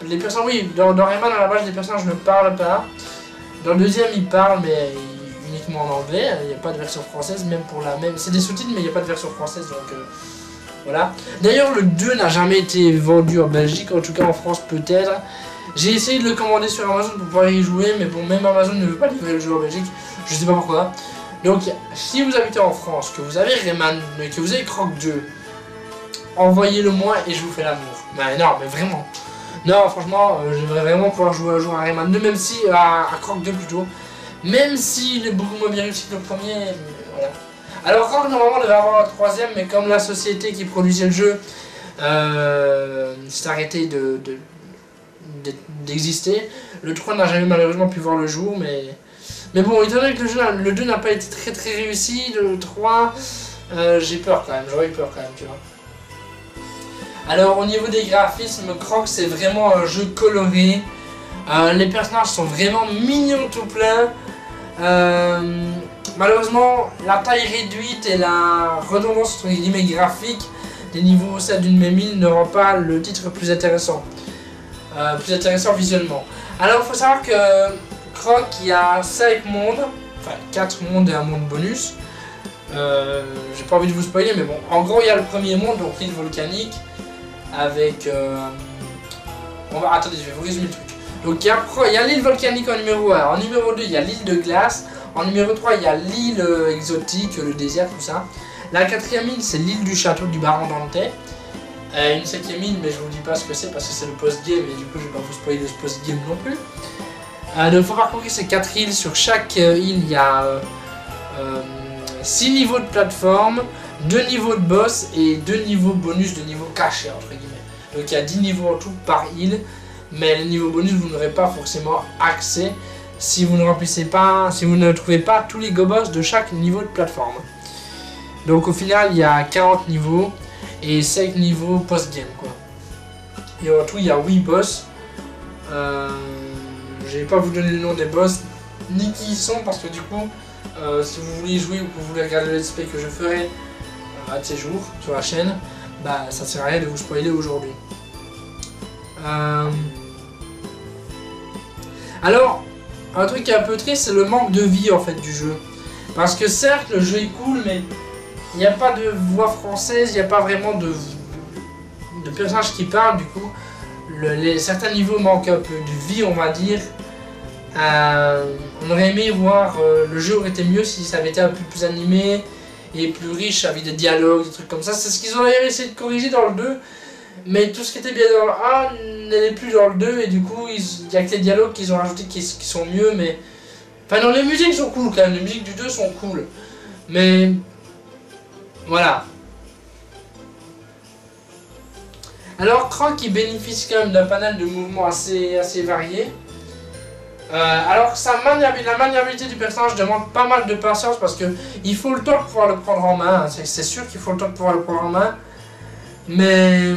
oui, dans Rayman à la base les personnages ne parlent pas. Dans le deuxième ils parlent mais uniquement en anglais. Il n'y a pas de version française même pour la même. C'est des sous-titres mais il n'y a pas de version française donc... Voilà. D'ailleurs, le 2 n'a jamais été vendu en Belgique, en tout cas en France peut-être. J'ai essayé de le commander sur Amazon pour pouvoir y jouer, mais bon, même Amazon ne veut pas livrer le jeu en Belgique, je sais pas pourquoi. Donc, si vous habitez en France, que vous avez Rayman, que vous avez Croc 2, envoyez-le moi et je vous fais l'amour. Mais non, mais vraiment. Non, franchement, j'aimerais vraiment pouvoir jouer un jour à Rayman 2, même si, à Croc 2 plutôt. Même s'il est beaucoup moins bien réussi que le premier, voilà. Alors Croc normalement devait avoir un troisième, mais comme la société qui produisait le jeu s'est arrêtée d'exister, le 3 n'a jamais malheureusement pu voir le jour, mais bon, étant donné que le 2 n'a pas été très réussi, le 3, j'ai peur quand même, j'aurais eu peur quand même, tu vois. Alors au niveau des graphismes, Croc c'est vraiment un jeu coloré, les personnages sont vraiment mignons tout plein. Malheureusement, la taille réduite et la redondance entre guillemets graphique des niveaux au sein d'une même île ne rend pas le titre plus intéressant visuellement. Alors il faut savoir que Croc il y a 5 mondes, enfin 4 mondes et un monde bonus. J'ai pas envie de vous spoiler mais bon, en gros il y a le premier monde, donc l'île volcanique avec... Attendez, je vais vous résumer le truc. Donc il y a l'île volcanique en numéro 1, en numéro 2 il y a l'île de glace, en numéro 3 il y a l'île exotique, le désert, tout ça. La quatrième île c'est l'île du château du baron Dante. Une cinquième île mais je vous dis pas ce que c'est parce que c'est le post-game et du coup je vais pas vous spoiler le post-game non plus. Donc il faut parcourir ces 4 îles, sur chaque île il y a 6 niveaux de plateforme, 2 niveaux de boss et 2 niveaux bonus de niveau caché entre guillemets. Donc il y a 10 niveaux en tout par île. Mais les niveaux bonus, vous n'aurez pas forcément accès si vous ne remplissez pas, si vous ne trouvez pas tous les gobos de chaque niveau de plateforme. Donc au final, il y a 40 niveaux et 5 niveaux post-game quoi. Et en tout, il y a 8 boss. Je vais pas vous donner le nom des boss ni qui ils sont parce que du coup, si vous voulez jouer ou que vous voulez regarder le let's play que je ferai un de ces jours sur la chaîne, bah ça sert à rien de vous spoiler aujourd'hui. Alors, un truc qui est un peu triste, c'est le manque de vie en fait du jeu. Parce que certes, le jeu est cool, mais il n'y a pas de voix française, il n'y a pas vraiment de personnages qui parlent, du coup, certains niveaux manquent un peu de vie, on va dire. On aurait aimé voir, le jeu aurait été mieux si ça avait été un peu plus animé et plus riche avec des dialogues, des trucs comme ça. C'est ce qu'ils ont d'ailleurs essayé de corriger dans le 2. Mais tout ce qui était bien dans le 1 n'est plus dans le 2 et du coup il y a que les dialogues qu'ils ont rajoutés qui sont mieux, mais... Enfin non, les musiques sont cool quand même, les musiques du 2 sont cool. Mais... Voilà. Alors Croc il bénéficie quand même d'un panel de mouvements assez variés. Alors la maniabilité du personnage demande pas mal de patience parce que il faut le temps de pouvoir le prendre en main. C'est sûr qu'il faut le temps de pouvoir le prendre en main. Mais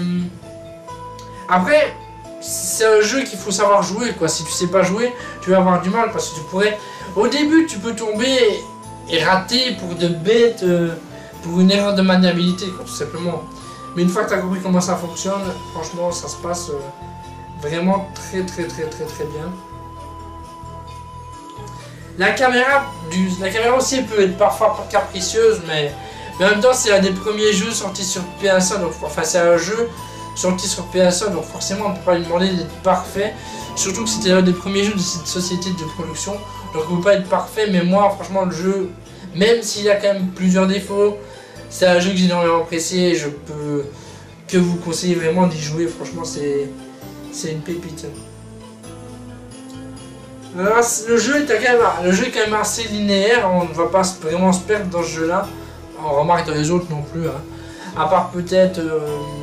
après, c'est un jeu qu'il faut savoir jouer quoi. Si tu sais pas jouer, tu vas avoir du mal parce que tu pourrais. Au début, tu peux tomber et rater pour de bêtes, pour une erreur de maniabilité quoi, tout simplement. Mais une fois que tu as compris comment ça fonctionne, franchement, ça se passe vraiment très bien. La caméra aussi peut être parfois capricieuse, mais en même temps c'est un des premiers jeux sortis sur PS1, donc enfin c'est un jeu sorti sur PS1, donc forcément on ne peut pas lui demander d'être parfait, surtout que c'était un des premiers jeux de cette société de production, donc on ne peut pas être parfait, mais moi franchement le jeu, même s'il a quand même plusieurs défauts, c'est un jeu que j'ai énormément apprécié et je peux que vous conseiller vraiment d'y jouer, franchement c'est une pépite. Le jeu est quand même assez linéaire, on ne va pas vraiment se perdre dans ce jeu là, on remarque dans les autres non plus, hein. À part peut-être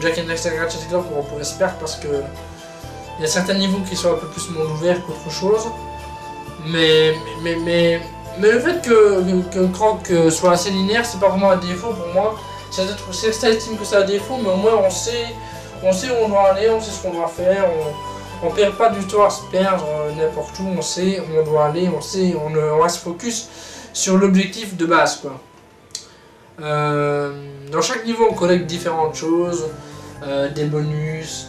Jak and Daxter Ratchet & Clank où on pourrait se perdre parce que il y a certains niveaux qui sont un peu plus monde ouvert qu'autre chose, mais le fait que Croc soit assez linéaire c'est pas vraiment un défaut pour moi, c'est estime que c'est un défaut, mais au moins on sait où on doit aller, on sait ce qu'on doit faire, on perd pas du tout à se perdre n'importe où, on sait où on doit aller, on reste focus sur l'objectif de base quoi. Dans chaque niveau on collecte différentes choses, des bonus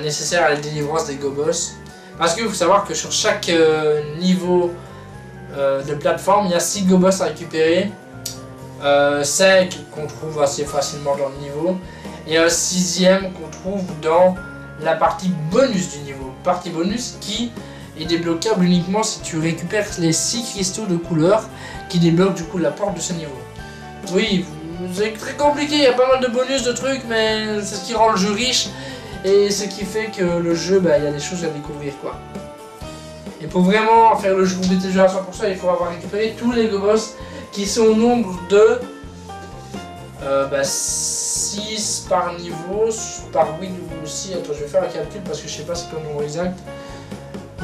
nécessaires à la délivrance des Gobos. Parce qu'il faut savoir que sur chaque niveau de plateforme il y a 6 Gobos à récupérer, 5 qu'on trouve assez facilement dans le niveau, et un 6e qu'on trouve dans la partie bonus du niveau. Partie bonus qui est débloquable uniquement si tu récupères les 6 cristaux de couleur qui débloquent du coup la porte de ce niveau. Oui, c'est très compliqué, il y a pas mal de bonus, de trucs, mais c'est ce qui rend le jeu riche et ce qui fait que le jeu, il y a des choses à découvrir quoi. Et pour vraiment faire le jeu, compléter le jeu à 100%, il faut avoir récupéré tous les Gobos qui sont au nombre de 6 par niveau, par win aussi. Attends, je vais faire un calcul parce que je sais pas c'est quoi le nombre exact.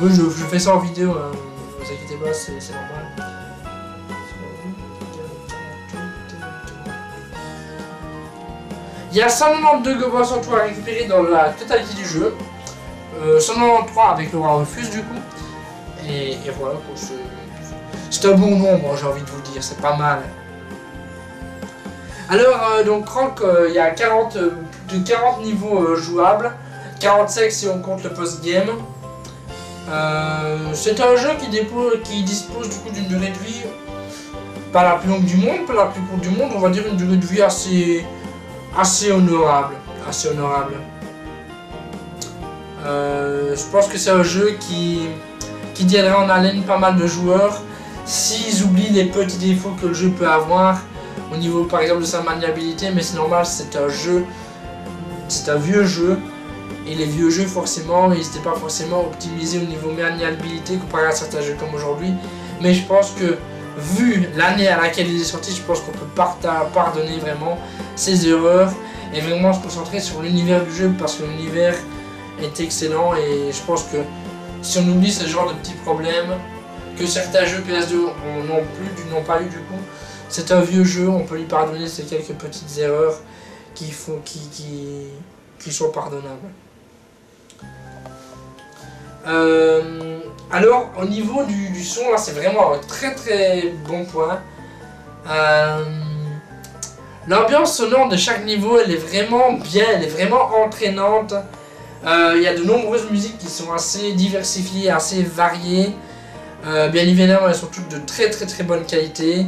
Oui, je fais ça en vidéo, hein. Ne vous inquiétez pas, c'est normal. Il y a 192 Gobos en tout à récupérer dans la totalité du jeu. 193 avec le roi refuse du coup. Et voilà, c'est un bon nombre, j'ai envie de vous dire, c'est pas mal. Alors, donc Croc, il y a 40 niveaux jouables, 45 si on compte le post-game. C'est un jeu qui dispose du coup d'une durée de vie pas la plus longue du monde, pas la plus courte du monde, on va dire une durée de vie assez honorable. Je pense que c'est un jeu qui tiendra en haleine pas mal de joueurs s'ils oublient les petits défauts que le jeu peut avoir au niveau par exemple de sa maniabilité, mais c'est normal, c'est un vieux jeu et les vieux jeux forcément ils n'étaient pas forcément optimisés au niveau maniabilité comparé à certains jeux comme aujourd'hui, mais je pense que vu l'année à laquelle il est sorti, je pense qu'on peut pardonner vraiment ses erreurs et vraiment se concentrer sur l'univers du jeu parce que l'univers est excellent et je pense que si on oublie ce genre de petits problèmes que certains jeux PS2 n'ont pas eu du coup, c'est un vieux jeu, on peut lui pardonner ces quelques petites erreurs qui sont pardonnables. Alors au niveau du son, là c'est vraiment un très bon point. L'ambiance sonore de chaque niveau elle est vraiment bien, elle est vraiment entraînante. Il y a de nombreuses musiques qui sont assez diversifiées, assez variées. Bien évidemment elles sont toutes de très bonne qualité.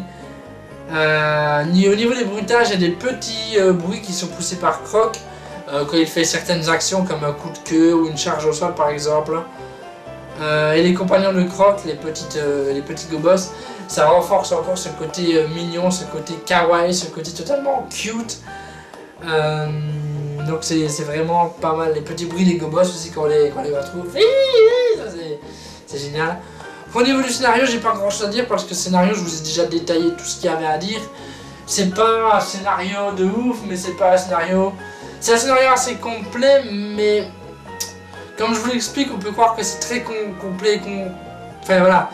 Au niveau des bruitages, il y a des petits bruits qui sont poussés par Croc quand il fait certaines actions comme un coup de queue ou une charge au sol par exemple. Et les compagnons de Croc, les petits Gobos, ça renforce encore ce côté mignon, ce côté kawaii, ce côté totalement cute. Donc c'est vraiment pas mal. Les petits bruits des gobos aussi quand on les retrouve. C'est génial. Au niveau du scénario, j'ai pas grand chose à dire parce que le scénario, je vous ai déjà détaillé tout ce qu'il y avait à dire. C'est pas un scénario de ouf, mais c'est pas un scénario... C'est un scénario assez complet, mais... Comme je vous l'explique, on peut croire que c'est très complet, Enfin voilà.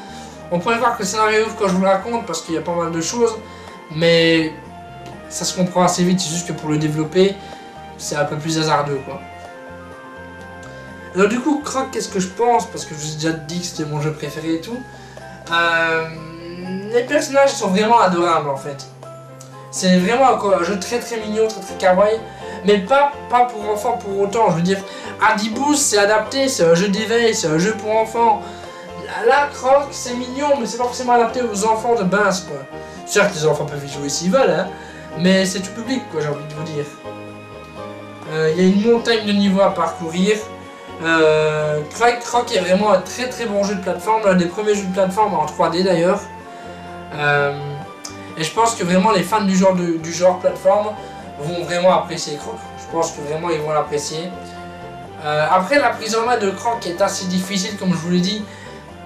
On pourrait croire que le scénario est ouf quand je vous le raconte parce qu'il y a pas mal de choses. Mais... Ça se comprend assez vite, c'est juste que pour le développer, c'est un peu plus hasardeux, quoi. Alors du coup, Croc, qu'est-ce que je pense? Parce que je vous ai déjà dit que c'était mon jeu préféré et tout. Les personnages sont vraiment adorables, en fait. C'est vraiment un jeu très mignon, très kawaii. Mais pas pour enfants pour autant. Je veux dire, Adibous, c'est adapté, c'est un jeu d'éveil, c'est un jeu pour enfants. Là, Croc, c'est mignon, mais c'est pas forcément adapté aux enfants de base, quoi. Certes, les enfants peuvent y jouer s'ils veulent, hein. Mais c'est tout public, quoi, j'ai envie de vous dire. Il y a une montagne de niveaux à parcourir. Croc est vraiment un très bon jeu de plateforme, l'un des premiers jeux de plateforme en 3D d'ailleurs. Et je pense que vraiment les fans du genre plateforme vont vraiment apprécier Croc. Je pense que vraiment ils vont l'apprécier. Après, la prise en main de Croc est assez difficile, comme je vous l'ai dit.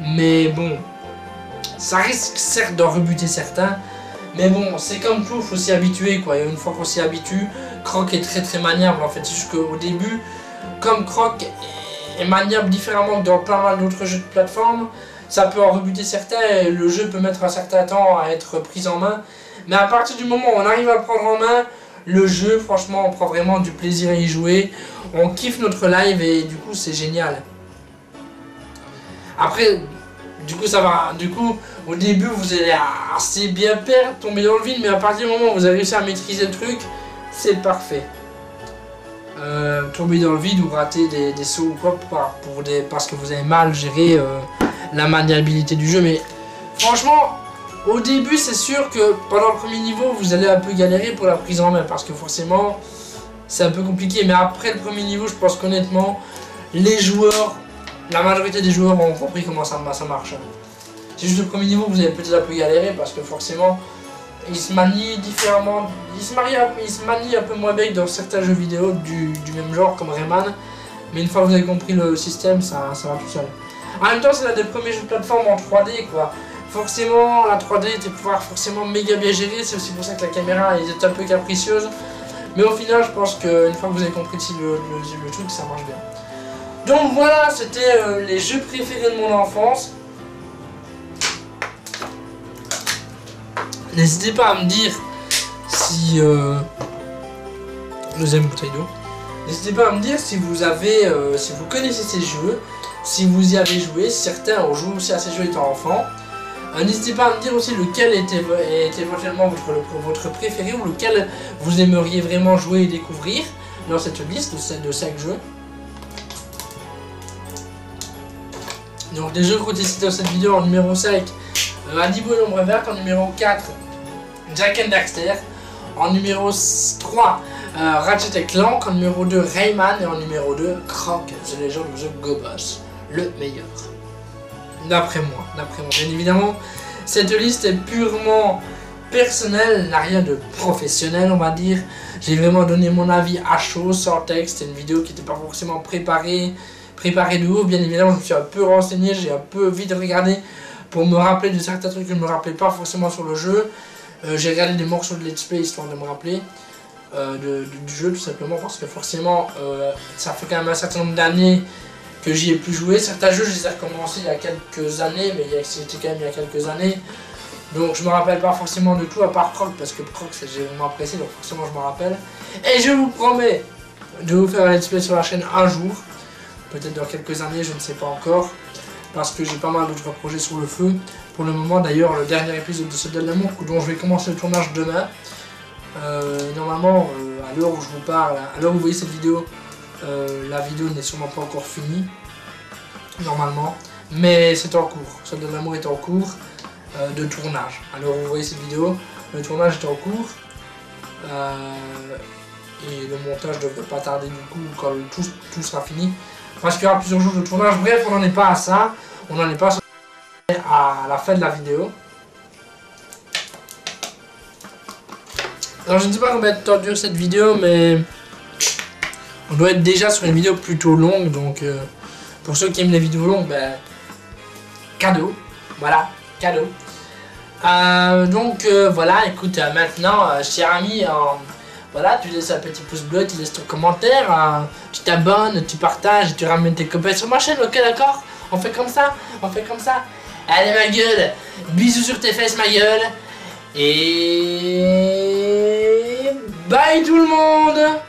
Mais bon, ça risque certes d'en rebuter certains. Mais bon, c'est comme tout, il faut s'y habituer, quoi. Et une fois qu'on s'y habitue, Croc est très maniable en fait. C'est juste qu'au début, comme Croc est maniable différemment que dans pas mal d'autres jeux de plateforme, ça peut en rebuter certains et le jeu peut mettre un certain temps à être pris en main. Mais à partir du moment où on arrive à le prendre en main, le jeu, franchement, on prend vraiment du plaisir à y jouer. On kiffe notre live et du coup, c'est génial. Après, du coup, ça va. Du coup, au début, vous allez assez bien perdre, tomber dans le vide, mais à partir du moment où vous avez réussi à maîtriser le truc, c'est parfait. Tomber dans le vide ou rater des sauts ou quoi parce que vous avez mal géré la maniabilité du jeu. Mais franchement, au début, c'est sûr que pendant le premier niveau, vous allez un peu galérer pour la prise en main parce que forcément, c'est un peu compliqué. Mais après le premier niveau, je pense qu'honnêtement, les joueurs, la majorité des joueurs ont compris comment ça marche. C'est juste le premier niveau, vous allez peut-être un peu galérer parce que forcément, il se manie différemment, il se manie un peu moins bien que dans certains jeux vidéo du même genre comme Rayman. Mais une fois que vous avez compris le système, ça va tout seul. En même temps, c'est l'un des premiers jeux de plateforme en 3D, quoi. Forcément, la 3D était forcément méga bien gérée, c'est aussi pour ça que la caméra est un peu capricieuse. Mais au final, je pense qu'une fois que vous avez compris le truc, ça marche bien. Donc voilà, c'était les jeux préférés de mon enfance. N'hésitez pas à me dire si... deuxième bouteille d'eau. N'hésitez pas à me dire si vous avez, si vous connaissez ces jeux, si vous y avez joué, certains ont joué aussi à ces jeux étant enfant. N'hésitez pas à me dire aussi lequel est éventuellement votre préféré ou lequel vous aimeriez vraiment jouer et découvrir dans cette liste de 5 jeux. Donc des jeux que vous testez dans cette vidéo en numéro 5, Adibou et l'ombre verte, en numéro 4, Jak and Daxter, en numéro 3, Ratchet & Clank, en numéro 2, Rayman et en numéro 2, Croc, The Legend of the Gobos, le meilleur. D'après moi. Bien évidemment, cette liste est purement personnelle, n'a rien de professionnel, on va dire. J'ai vraiment donné mon avis à chaud, sans texte. C'était une vidéo qui n'était pas forcément préparée de ouf. Bien évidemment, je me suis un peu renseigné, j'ai un peu vite regardé pour me rappeler de certains trucs que je ne me rappelais pas forcément sur le jeu. J'ai regardé des morceaux de Let's Play histoire de me rappeler du jeu, tout simplement, parce que forcément, ça fait quand même un certain nombre d'années que j'y ai plus joué. Certains jeux, je les ai recommencés il y a quelques années, mais c'était quand même il y a quelques années. Donc je me rappelle pas forcément de tout, à part Croc, parce que Croc, j'ai vraiment apprécié, donc forcément je me rappelle. Et je vous promets de vous faire un let's play sur la chaîne un jour. Peut-être dans quelques années, je ne sais pas encore. Parce que j'ai pas mal d'autres projets sur le feu. Pour le moment, d'ailleurs, le dernier épisode de Soldats de l'amour, dont je vais commencer le tournage demain. Normalement, à l'heure où je vous parle, à l'heure où vous voyez cette vidéo, la vidéo n'est sûrement pas encore finie, normalement, mais c'est en cours. Soldats de l'amour est en cours de tournage. À l'heure où vous voyez cette vidéo, le tournage est en cours et le montage devrait pas tarder du coup quand tout sera fini. Parce qu'il y aura plusieurs jours de tournage. Bref, on n'en est pas à ça, on n'en est pas à la fin de la vidéo. Alors je ne sais pas combien de temps dure cette vidéo, mais On doit être déjà sur une vidéo plutôt longue, donc pour ceux qui aiment les vidéos longues, ben, cadeau. Voilà, cadeau. Donc voilà, écoute, maintenant, cher ami, voilà, tu laisses un petit pouce bleu, tu laisses ton commentaire, tu t'abonnes, tu partages, tu ramènes tes copains sur ma chaîne, ok, d'accord? On fait comme ça, on fait comme ça. Allez ma gueule, bisous sur tes fesses ma gueule, et bye tout le monde.